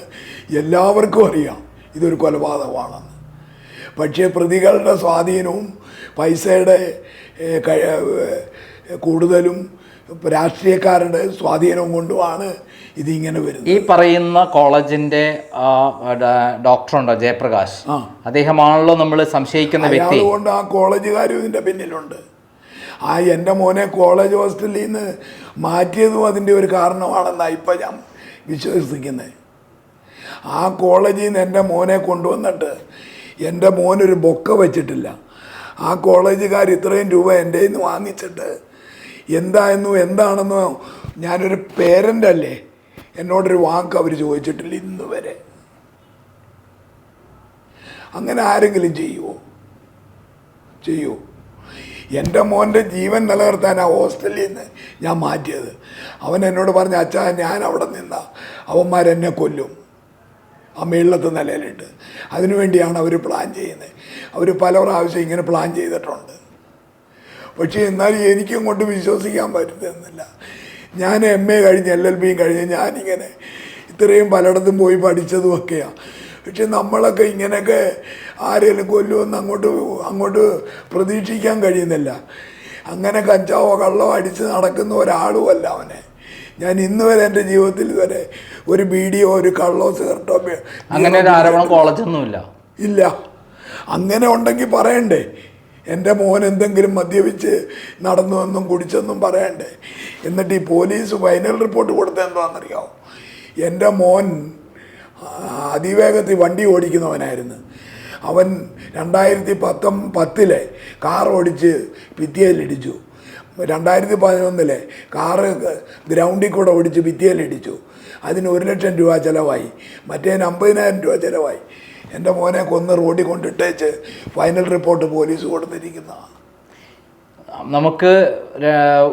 എല്ലാവർക്കും അറിയാം ഇതൊരു കൊലപാതകമാണെന്ന്. പക്ഷേ പ്രതികളുടെ സ്വാധീനവും പൈസയുടെ കൂടുതലും രാഷ്ട്രീയക്കാരുടെ സ്വാധീനവും കൊണ്ടുമാണ് ഇതിങ്ങനെ വരുന്നത്. ഈ പറയുന്ന കോളേജിന്റെ ഡോക്ടറുണ്ടോ ജയപ്രകാശ്, അദ്ദേഹമാണല്ലോ നമ്മൾ സംശയിക്കുന്ന വ്യക്തി. അതുകൊണ്ട് ആ കോളേജുകാരും ഇതിൻ്റെ പിന്നിലുണ്ട്. എൻ്റെ മോനെ കോളേജ് ഹോസ്റ്റലിൽ നിന്ന് മാറ്റിയതും അതിൻ്റെ ഒരു കാരണമാണെന്നാണ് ഇപ്പം ഞാൻ വിശ്വസിക്കുന്നത്. ആ കോളേജിൽ നിന്ന് എൻ്റെ മോനെ കൊണ്ടുവന്നിട്ട് എൻ്റെ മോനൊരു ബൊക്ക വെച്ചിട്ടില്ല. ആ കോളേജുകാർ ഇത്രയും രൂപ എൻ്റെ നിന്ന് വാങ്ങിച്ചിട്ട് എന്താണെന്നോ ഞാനൊരു പേരൻ്റ് അല്ലേ, എന്നോടൊരു വാക്ക് അവർ ചോദിച്ചിട്ടില്ല ഇന്ന് വരെ. അങ്ങനെ ആരെങ്കിലും ചെയ്യുമോ? എൻ്റെ മോൻ്റെ ജീവൻ നിലനിർത്താൻ ആ ഹോസ്റ്റലിൽ നിന്ന് ഞാൻ മാറ്റിയത്. അവൻ എന്നോട് പറഞ്ഞ അച്ഛാ ഞാൻ അവിടെ നിന്ന അവന്മാരെന്നെ കൊല്ലും ആ മേളിലത്തെ നിലയിലിട്ട്. അതിനുവേണ്ടിയാണ് അവർ പ്ലാൻ ചെയ്യുന്നത്. അവർ പല പ്രാവശ്യം ഇങ്ങനെ പ്ലാൻ ചെയ്തിട്ടുണ്ട്. പക്ഷേ എന്നാലും എനിക്കും കൊണ്ട് വിശ്വസിക്കാൻ പറ്റുന്നില്ല. ഞാൻ MA കഴിഞ്ഞ് LLB കഴിഞ്ഞ് ഞാനിങ്ങനെ ഇത്രയും പലയിടത്തും പോയി പഠിച്ചതുമൊക്കെയാണ്. പക്ഷെ നമ്മളൊക്കെ ഇങ്ങനെയൊക്കെ ആരെങ്കിലും കൊല്ലുമെന്ന് അങ്ങോട്ട് പ്രതീക്ഷിക്കാൻ കഴിയുന്നില്ല. അങ്ങനെ കഞ്ചാവോ കള്ളോ അടിച്ച് നടക്കുന്ന ഒരാളുമല്ല അവനെ. ഞാൻ ഇന്ന് വരെ എൻ്റെ ജീവിതത്തിൽ ഇതുവരെ ഒരു ബീഡിയോ ഒരു കള്ളോ സിഗരറ്റോ അങ്ങനെ ഒരു ആരോപണം കോളേജൊന്നുമില്ല. ഇല്ല. അങ്ങനെ ഉണ്ടെങ്കിൽ പറയണ്ടേ? എൻ്റെ മോൻ എന്തെങ്കിലും മദ്യപിച്ച് നടന്നുവെന്നും കുടിച്ചെന്നും പറയണ്ടേ? എന്നിട്ട് ഈ പോലീസ് ഫൈനൽ റിപ്പോർട്ട് കൊടുത്തത് എന്താണെന്നറിയാമോ? എൻ്റെ മോൻ അതിവേഗത്തിൽ വണ്ടി ഓടിക്കുന്നവനായിരുന്നു. അവൻ 2010 കാർ ഓടിച്ച് ഭിത്തിയിലിടിച്ചു. 2011 കാറ് ഗ്രൗണ്ടിൽ കൂടെ ഓടിച്ച് ഭിത്തിയിലിടിച്ചു. അതിന് 1 ലക്ഷം രൂപ ചിലവായി. മറ്റേതിന് 50,000 രൂപ ചിലവായി. എൻ്റെ മോനെ കൊന്ന് റോഡിൽ കൊണ്ടിട്ടേച്ച് ഫൈനൽ റിപ്പോർട്ട് പോലീസ് കൊടുത്തിരിക്കുന്നതാണ്. നമുക്ക്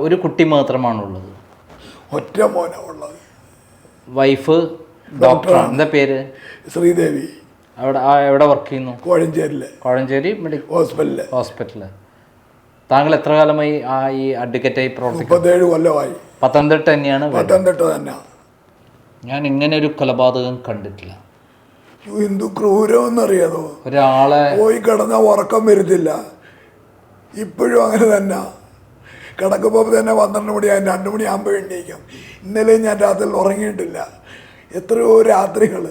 ഒരു കുട്ടി മാത്രമാണുള്ളത്, ഒറ്റ മോനാ ഉള്ളത്. വൈഫ് ഡോക്ടറാണ്. എന്താ പേര്? ശ്രീദേവി. എവിടെ വർക്ക് ചെയ്യുന്നു? Kozhencherry medical hospital. താങ്കൾ എത്ര കാലമായി ഈ അഡ്വക്കേറ്റായി പ്രവർത്തിക്കുന്നു? 37 കൊല്ലമായി. പത്തനംതിട്ട തന്നെയാണ്? പത്തനംതിട്ട തന്നെ. ഞാൻ ഇങ്ങനെ ഒരു കൊലപാതകം കണ്ടിട്ടില്ല. എന്തു ക്രൂരമെന്നറിയാതോ? ഒരാളെ പോയി കിടന്ന ഉറക്കം വരുത്തില്ല. ഇപ്പോഴും അങ്ങനെ തന്നെ. കിടക്കുമ്പോൾ തന്നെ 12 മണിയായി, 2 മണിയാകുമ്പോൾ എണ്ണീക്കും. ഇന്നലെ ഞാൻ രാത്രിയിൽ ഉറങ്ങിയിട്ടില്ല. എത്രയോ രാത്രികൾ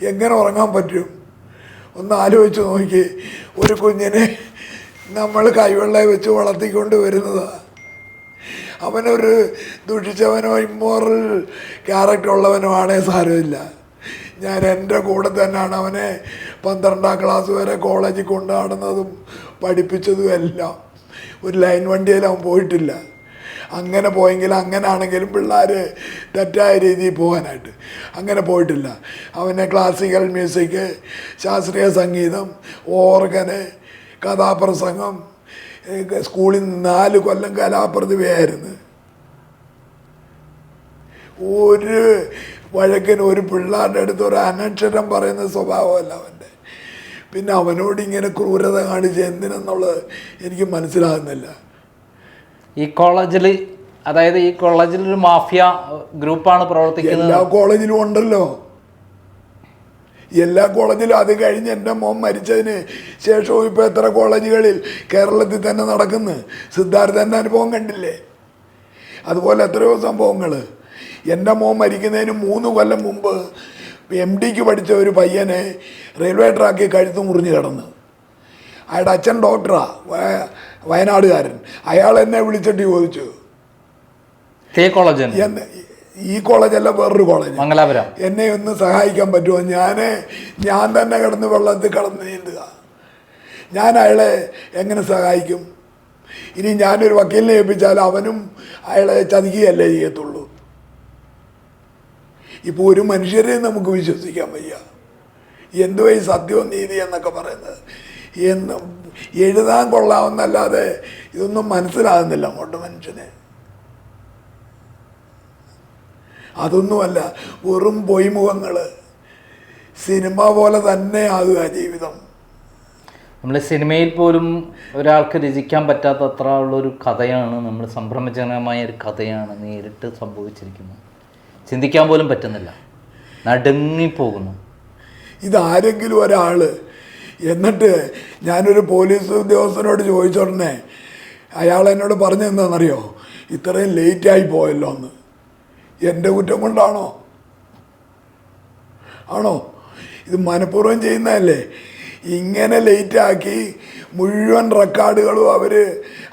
എങ്ങനെ ഉറങ്ങാൻ പറ്റും? ഒന്ന് ആലോചിച്ച് നോക്കി. ഒരു കുഞ്ഞിനെ നമ്മൾ കൈവെള്ളയെ വെച്ച് വളർത്തിക്കൊണ്ട് വരുന്നതാണ്. അവനൊരു ദുഷിച്ചവനോ ഇമ്മോറൽ ക്യാരക്ടർ ഉള്ളവനോ ആണേ സാരമില്ല. ഞാൻ എൻ്റെ കൂടെ തന്നെയാണ് അവനെ 12ാം ക്ലാസ് വരെ കോളേജിൽ കൊണ്ടുനടന്നതും പഠിപ്പിച്ചതും എല്ലാം. ഒരു ലൈൻ വണ്ടിയിൽ അവൻ പോയിട്ടില്ല. അങ്ങനെ പോയെങ്കിൽ അങ്ങനെ ആണെങ്കിലും പിള്ളേർ തെറ്റായ രീതിയിൽ പോകാനായിട്ട് അങ്ങനെ പോയിട്ടില്ല. അവനെ ക്ലാസിക്കൽ മ്യൂസിക്, ശാസ്ത്രീയ സംഗീതം, ഓർഗന്, കഥാപ്രസംഗം, സ്കൂളിൽ 4 കൊല്ലം കലാപ്രതിഭയായിരുന്നു. ഒരു വഴക്കിന് ഒരു പിള്ളേരുടെ അടുത്ത് ഒരു അനക്ഷരം പറയുന്ന സ്വഭാവമല്ല അവൻ്റെ. പിന്നെ അവനോട് ഇങ്ങനെ ക്രൂരത കാണിച്ച് എന്തിനെന്നുള്ളത് എനിക്ക് മനസ്സിലാകുന്നില്ല. ഈ കോളേജിൽ, അതായത് ഈ കോളേജിൽ ഒരു മാഫിയ ഗ്രൂപ്പാണ് പ്രവർത്തിക്കുന്നത്. എല്ലാ കോളേജിലും ഉണ്ടല്ലോ, എല്ലാ കോളേജിലും. അത് കഴിഞ്ഞ് എൻ്റെ മോൻ മരിച്ചതിന് ശേഷവും ഇപ്പോൾ എത്ര കോളേജുകളിൽ കേരളത്തിൽ തന്നെ നടക്കുന്നു. സിദ്ധാർത്ഥൻ്റെ അനുഭവം കണ്ടില്ലേ? അതുപോലെ എത്രയോ സംഭവങ്ങൾ. എൻ്റെ മോൻ മരിക്കുന്നതിന് 3 കൊല്ലം മുമ്പ് MDക്ക് പഠിച്ച ഒരു പയ്യനെ റെയിൽവേ ട്രാക്കിൽ കഴുത്ത് മുറിഞ്ഞ് കിടന്ന്. അയാളുടെ അച്ഛൻ ഡോക്ടറാണ്, വയനാടുകാരൻ. അയാൾ എന്നെ വിളിച്ചിട്ട് ചോദിച്ചു, ഈ കോളേജല്ല വേറൊരു കോളേജ് മംഗലാപുരം, എന്നെ ഒന്ന് സഹായിക്കാൻ പറ്റുമോ? ഞാൻ തന്നെ കിടന്ന് വെള്ളത്തിൽ കിടന്ന് നീന്തുക. ഞാൻ അയാളെ എങ്ങനെ സഹായിക്കും? ഇനി ഞാനൊരു വക്കീലിനെ ഏൽപ്പിച്ചാൽ അവനും അയാളെ ചതിക്കുകയല്ലേ ചെയ്യത്തുള്ളൂ. ഇപ്പോൾ ഒരു മനുഷ്യരെയും നമുക്ക് വിശ്വസിക്കാൻ വയ്യ. എന്തുവാ ഈ സത്യവും നീതി എന്നൊക്കെ പറയുന്നത്? എഴുതാൻ കൊള്ളാമെന്നല്ലാതെ ഇതൊന്നും മനസ്സിലാകുന്നില്ല അങ്ങോട്ട് മനുഷ്യനെ. അതൊന്നുമല്ല, വെറും പൊയ്മുഖങ്ങൾ. സിനിമ പോലെ തന്നെ ആകുക ജീവിതം. നമ്മൾ സിനിമയിൽ പോലും ഒരാൾക്ക് രചിക്കാൻ പറ്റാത്തത്ര ഉള്ളൊരു കഥയാണ്, നമ്മൾ സംഭ്രമജനകമായ ഒരു കഥയാണ് നേരിട്ട് സംഭവിച്ചിരിക്കുന്നത്. ചിന്തിക്കാൻ പോലും പറ്റുന്നില്ല, നടുങ്ങിപ്പോകുന്നു. ഇതാരെങ്കിലും ഒരാൾ എന്നിട്ട് ഞാനൊരു പോലീസ് ഉദ്യോഗസ്ഥനോട് ചോദിച്ചോടനെ അയാൾ എന്നോട് പറഞ്ഞെന്താണെന്നറിയോ? ഇത്രയും ലേറ്റായി പോയല്ലോ എന്ന്. എൻ്റെ കുറ്റം കൊണ്ടാണോ? ആണോ? ഇത് മനഃപൂർവ്വം ചെയ്യുന്നതല്ലേ? ഇങ്ങനെ ലേറ്റാക്കി മുഴുവൻ റെക്കോർഡുകളും അവർ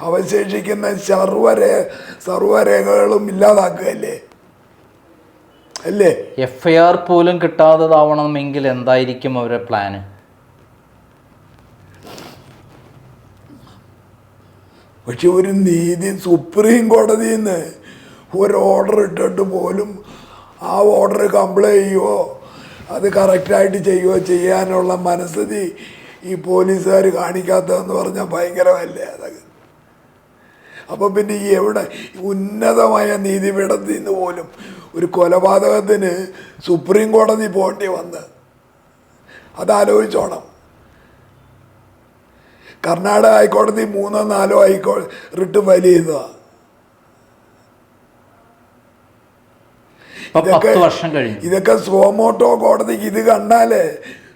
അവശേഷിക്കുന്ന സർവ്വരേഖകളും ഇല്ലാതാക്കുകയല്ലേ അല്ലേ? FIR പോലും കിട്ടാത്തതാവണമെങ്കിൽ എന്തായിരിക്കും അവരുടെ പ്ലാന്? പക്ഷെ ഒരു നീതി സുപ്രീം കോടതിയിൽ നിന്ന് ഒരു ഓർഡർ ഇട്ടിട്ട് പോലും ആ ഓർഡർ കംപ്ലൈ ചെയ്യുമോ അത് കറക്റ്റായിട്ട് ചെയ്യുകയോ ചെയ്യാനുള്ള മനസ്ഥിതി ഈ പോലീസുകാർ കാണിക്കാത്തതെന്ന് പറഞ്ഞാൽ ഭയങ്കരമല്ലേ അതൊക്കെ? അപ്പം പിന്നെ ഈ എവിടെ ഉന്നതമായ നീതിപീഠത്തിൽ നിന്ന് പോലും ഒരു കൊലപാതകത്തിന് സുപ്രീം കോടതി പോകേണ്ടി വന്ന് അതാലോചിച്ചോണം. കർണാടക ഹൈക്കോടതി 3-4 റിട്ട് ഫയൽ ചെയ്തതാണ്. ഇതൊക്കെ സോമോട്ടോ കോടതിക്ക് ഇത് കണ്ടാലേ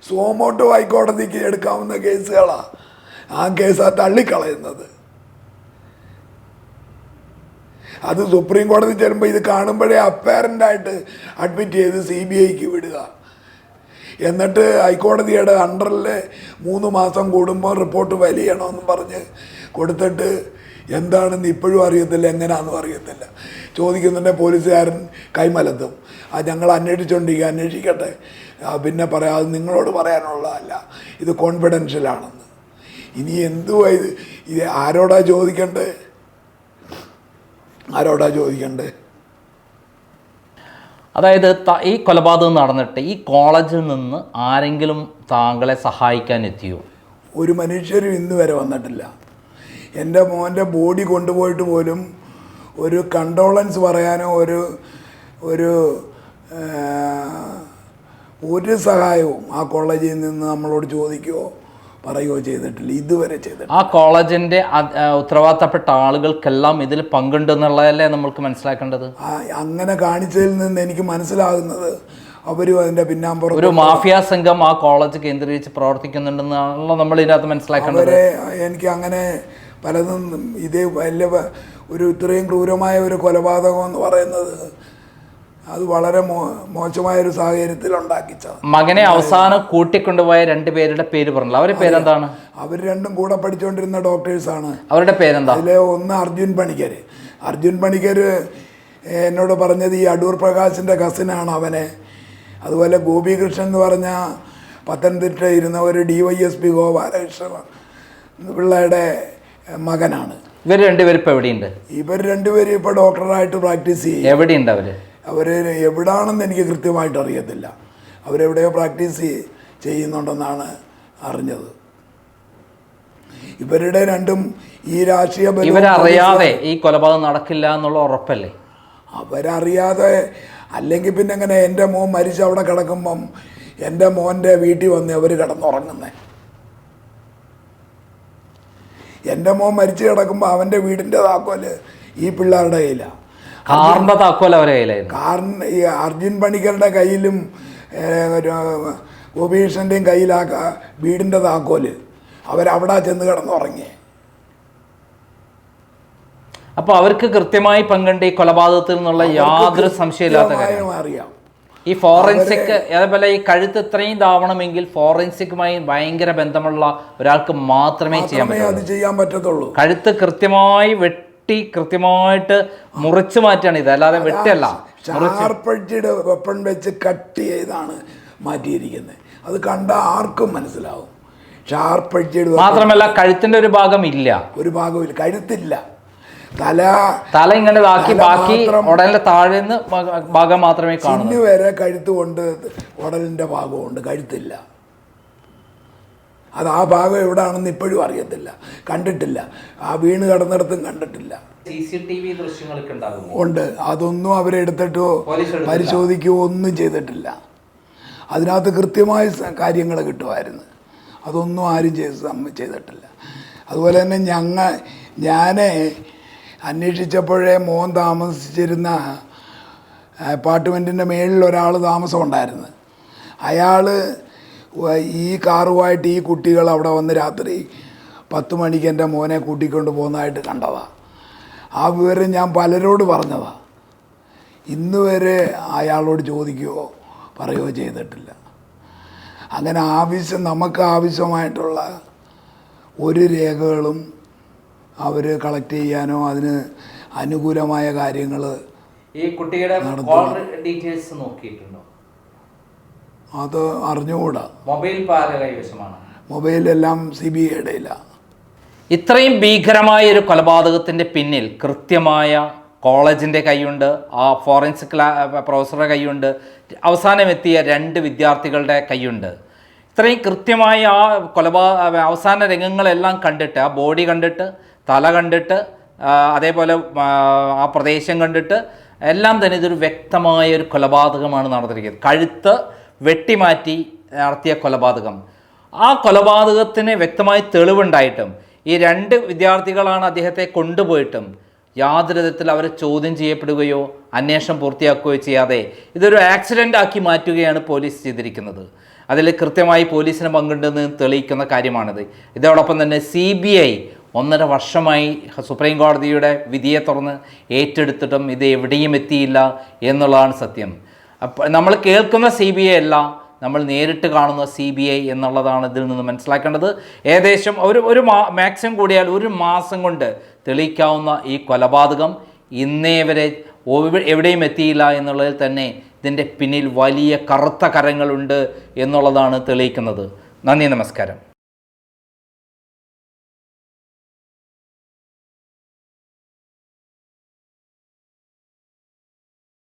സോമോട്ടോ ഹൈക്കോടതിക്ക് എടുക്കാവുന്ന കേസുകളാണ്. ആ കേസാണ് തള്ളിക്കളയുന്നത്. അത് സുപ്രീം കോടതി ചെല്ലുമ്പോൾ ഇത് കാണുമ്പോഴേ അപ്പാരൻ്റായിട്ട് അഡ്മിറ്റ് ചെയ്ത് CBIക്ക് വിടുക. എന്നിട്ട് ഹൈക്കോടതിയുടെ അണ്ടറിൽ 3 മാസം കൂടുമ്പോൾ റിപ്പോർട്ട് ഫയൽ ചെയ്യണമെന്ന് പറഞ്ഞ് കൊടുത്തിട്ട് എന്താണെന്ന് ഇപ്പോഴും അറിയത്തില്ല, എങ്ങനെയാണെന്നും അറിയത്തില്ല. ചോദിക്കുന്നുണ്ടെ പോലീസുകാരൻ കൈമലത്തും. ഞങ്ങൾ അന്വേഷിക്കട്ടെ, പിന്നെ പറയാം, അത് നിങ്ങളോട് പറയാനുള്ളതല്ല, ഇത് കോൺഫിഡൻഷ്യലാണെന്ന്. ഇനി എന്തുവാ ഇത് ആരോടാ ചോദിക്കണ്ടേ? അതായത് ഈ കൊലപാതകം നടന്നിട്ട് ഈ കോളേജിൽ നിന്ന് ആരെങ്കിലും താങ്കളെ സഹായിക്കാൻ എത്തിയോ? ഒരു മനുഷ്യരും ഇന്ന് വരെ വന്നിട്ടില്ല. എൻ്റെ മോൻ്റെ ബോഡി കൊണ്ടുപോയിട്ട് പോലും ഒരു കണ്ടോളൻസ് പറയാനോ ഒരു സഹായവും ആ കോളേജിൽ നിന്ന് നമ്മളോട് ചോദിക്കുകയോ പറയുകയോ ചെയ്തിട്ടില്ല, ഇതുവരെ ചെയ്തിട്ടില്ല. ആ കോളേജിൻ്റെ ഉത്തരവാദിത്തപ്പെട്ട ആളുകൾക്കെല്ലാം ഇതിൽ പങ്കുണ്ടെന്നുള്ളതല്ലേ നമ്മൾക്ക് മനസ്സിലാക്കേണ്ടത്? അങ്ങനെ കാണിച്ചതിൽ നിന്ന് എനിക്ക് മനസ്സിലാകുന്നത് അവരും അതിൻ്റെ പിന്നാമ്പുറം ഒരു മാഫിയ സംഘം ആ കോളേജ് കേന്ദ്രീകരിച്ച് പ്രവർത്തിക്കുന്നുണ്ടെന്നാണല്ലോ നമ്മൾ ഇതിനകത്ത് മനസ്സിലാക്കേണ്ടത്. എനിക്ക് അങ്ങനെ പലതും ഇതേ വലിയ ഇത്രയും ക്രൂരമായ ഒരു കൊലപാതകം എന്ന് പറയുന്നത് അത് വളരെ മോശമായൊരു സാഹചര്യത്തിൽ ഉണ്ടാക്കിച്ചത്. മകനെ അവസാനം കൂട്ടിക്കൊണ്ടുപോയ 2 പേരുടെ പേര് പറഞ്ഞല്ലോ, അവരുടെ പേരെന്താണ്? അവർ രണ്ടും കൂടെ പഠിച്ചുകൊണ്ടിരുന്ന ഡോക്ടേഴ്സാണ്. അവരുടെ പേരെന്താ? അതിലെ ഒന്ന് അർജുൻ പണിക്കർ എന്നോട് പറഞ്ഞത് ഈ അടൂർ പ്രകാശിൻ്റെ കസിനാണ് അവനെ. അതുപോലെ ഗോപികൃഷ്ണൻ എന്ന് പറഞ്ഞ പത്തനംതിട്ട ഇരുന്ന ഒരു DYSP ഗോപാലകൃഷ്ണ പിള്ളയുടെ മകനാണ്. ഇവർ 2 പേരും ഇപ്പോൾ എവിടെയുണ്ട്? ഇവർ 2 പേരും ഇപ്പോൾ ഡോക്ടറായിട്ട് പ്രാക്ടീസ് ചെയ്യും. എവിടെയുണ്ട് അവർ എവിടാണെന്ന് എനിക്ക് കൃത്യമായിട്ട് അറിയത്തില്ല. അവരെവിടെയോ പ്രാക്ടീസ് ചെയ്യുന്നുണ്ടെന്നാണ് അറിഞ്ഞത്. ഇവരുടെ രണ്ടും ഈ രാഷ്ട്രീയ ഇവരറിയാതെ ഈ കൊലപാതകം നടക്കില്ല എന്നുള്ള ഉറപ്പല്ലേ? അവരറിയാതെ അല്ലെങ്കിൽ പിന്നെ എങ്ങനെ എൻ്റെ മോൻ മരിച്ച് അവിടെ കിടക്കുമ്പം എൻ്റെ മോൻ്റെ വീട്ടിൽ വന്ന് അവർ കിടന്നുറങ്ങുന്നേ? എൻ്റെ മോൻ മരിച്ചു കിടക്കുമ്പോൾ അവൻ്റെ വീടിൻ്റെ താക്കോല് ഈ പിള്ളേരുടെ കയ്യിലാണ്. കാറിൻ്റെ താക്കോൽ അവരുടെ കയ്യിലായിരുന്നു. കാറിന് ഈ അർജുൻ പണിക്കരുടെ കയ്യിലും ഗോപീകൃഷ്ണൻ്റെയും കയ്യിലാക്ക വീടിൻ്റെ താക്കോല്. അവരവിടെ ചെന്ന് കിടന്നുറങ്ങിയേ. അപ്പോൾ അവർക്ക് കൃത്യമായി പങ്കുണ്ട് ഈ കൊലപാതകത്തിൽ നിന്നുള്ള യാതൊരു സംശയമില്ലാത്ത കാര്യം അറിയാം. ഈ ഫോറൻസിക് അതേപോലെ ഈ കഴുത്ത് ഇത്രയും ഇതാവണമെങ്കിൽ ഫോറൻസിക്കുമായി ഭയങ്കര ബന്ധമുള്ള ഒരാൾക്ക് മാത്രമേ ചെയ്യാൻ പറ്റത്തുള്ളൂ. കഴുത്ത് കൃത്യമായി കൃത്യമായിട്ട് മുറിച്ചു മാറ്റാണ് ഇത്, അല്ലാതെ വെട്ടല്ല. ഷാർപ്പഡ്ജിയുടെ വെപ്പൺ വെച്ച് കട്ട് ചെയ്താണ് മാറ്റിയിരിക്കുന്നത്. അത് കണ്ട ആർക്കും മനസ്സിലാവും. ഷാർപ്പഡ്ജിയുടെ മാത്രമല്ല കഴുത്തിന്റെ ഒരു ഭാഗം ഇല്ല, കഴുത്തില്ല. തല ഇങ്ങനെ ബാക്കി ഉടലിന്റെ താഴെന്ന് ഭാഗം മാത്രമേ കാണൂ. ഇന്ന് വരെ കഴുത്തുകൊണ്ട് ഉടലിന്റെ ഭാഗമുണ്ട്, കഴുത്തില്ല. അത് ആ ഭാഗം എവിടെയാണെന്ന് ഇപ്പോഴും അറിയത്തില്ല, കണ്ടിട്ടില്ല. ആ വീണ് കിടന്നിടത്തും കണ്ടിട്ടില്ല. CCTV ദൃശ്യങ്ങളൊക്കെ ഉണ്ട്. അതൊന്നും അവരെടുത്തിട്ടോ പരിശോധിക്കുകയോ ഒന്നും ചെയ്തിട്ടില്ല. അതിനകത്ത് കൃത്യമായ കാര്യങ്ങൾ കിട്ടുമായിരുന്നു. അതൊന്നും ആരും ചെയ്തിട്ടില്ല. അതുപോലെ തന്നെ ഞാൻ അന്വേഷിച്ചപ്പോഴേ മോൻ താമസിച്ചിരുന്ന അപ്പാർട്ട്മെൻറ്റിൻ്റെ മേളിൽ ഒരാൾ താമസം ഉണ്ടായിരുന്നു. അയാൾ ഈ കാറുമായിട്ട് ഈ കുട്ടികൾ അവിടെ വന്ന് രാത്രി 10 മണിക്ക് എൻ്റെ മോനെ കൂട്ടിക്കൊണ്ട് പോകുന്നതായിട്ട് കണ്ടതാണ്. ആ വിവരം ഞാൻ പലരോട് പറഞ്ഞതാണ്. ഇന്ന് വരെ അയാളോട് ചോദിക്കുകയോ പറയുകയോ ചെയ്തിട്ടില്ല. അങ്ങനെ നമുക്ക് ആവശ്യമായിട്ടുള്ള ഒരു രേഖകളും അവർ കളക്ട് ചെയ്യാനോ അതിന് അനുകൂലമായ കാര്യങ്ങൾ ഈ കുട്ടിയുടെ ഡീറ്റെയിൽസ് നോക്കിയിട്ടുണ്ടോ? അത് അറിഞ്ഞുകൂടാ. മൊബൈലെല്ലാം CBIയുടെ ഇല്ല. ഇത്രയും ഭീകരമായ ഒരു കൊലപാതകത്തിൻ്റെ പിന്നിൽ കൃത്യമായ കോളേജിൻ്റെ കൈയുണ്ട്, ആ ഫോറൻസിക് പ്രൊഫസറുടെ കൈയുണ്ട്, അവസാനം എത്തിയ 2 വിദ്യാർത്ഥികളുടെ കൈയുണ്ട്. ഇത്രയും കൃത്യമായി ആ അവസാന രംഗങ്ങളെല്ലാം കണ്ടിട്ട്, ആ ബോഡി കണ്ടിട്ട്, തല കണ്ടിട്ട്, അതേപോലെ ആ പ്രദേശം കണ്ടിട്ട് എല്ലാം തന്നെ ഇതൊരു വ്യക്തമായ ഒരു കൊലപാതകമാണ് നടന്നിരിക്കുന്നത്. കഴുത്ത് വെട്ടിമാറ്റി നടത്തിയ കൊലപാതകം. ആ കൊലപാതകത്തിന് വ്യക്തമായി തെളിവുണ്ടായിട്ടും ഈ 2 വിദ്യാർത്ഥികളാണ് അദ്ദേഹത്തെ കൊണ്ടുപോയിട്ടും യാതൊരു വിധത്തിൽ അവരെ ചോദ്യം ചെയ്യപ്പെടുകയോ അന്വേഷണം പൂർത്തിയാക്കുകയോ ചെയ്യാതെ ഇതൊരു ആക്സിഡൻ്റ് ആക്കി മാറ്റുകയാണ് പോലീസ് ചെയ്തിരിക്കുന്നത്. അതിൽ കൃത്യമായി പോലീസിന് പങ്കുണ്ടെന്ന് തെളിയിക്കുന്ന കാര്യമാണിത്. ഇതോടൊപ്പം തന്നെ CBI 1.5 വർഷമായി സുപ്രീം കോടതിയുടെ വിധിയെ തുറന്ന് ഏറ്റെടുത്തിട്ടും ഇത് എവിടെയും എത്തിയില്ല എന്നുള്ളതാണ് സത്യം. അപ്പോൾ നമ്മൾ കേൾക്കുന്ന CBI അല്ല, നമ്മൾ നേരിട്ട് കാണുന്ന CBI എന്നുള്ളതാണ് ഇതിൽ നിന്ന് മനസ്സിലാക്കേണ്ടത്. ഏകദേശം ഒരു മാക്സിമം കൂടിയാൽ 1 മാസം കൊണ്ട് തെളിയിക്കാവുന്ന ഈ കൊലപാതകം ഇന്നേ വരെ എവിടെയും എത്തിയില്ല എന്നുള്ളതിൽ തന്നെ ഇതിൻ്റെ പിന്നിൽ വലിയ കറുത്ത കരങ്ങളുണ്ട് എന്നുള്ളതാണ് തെളിയിക്കുന്നത്. നന്ദി, നമസ്കാരം.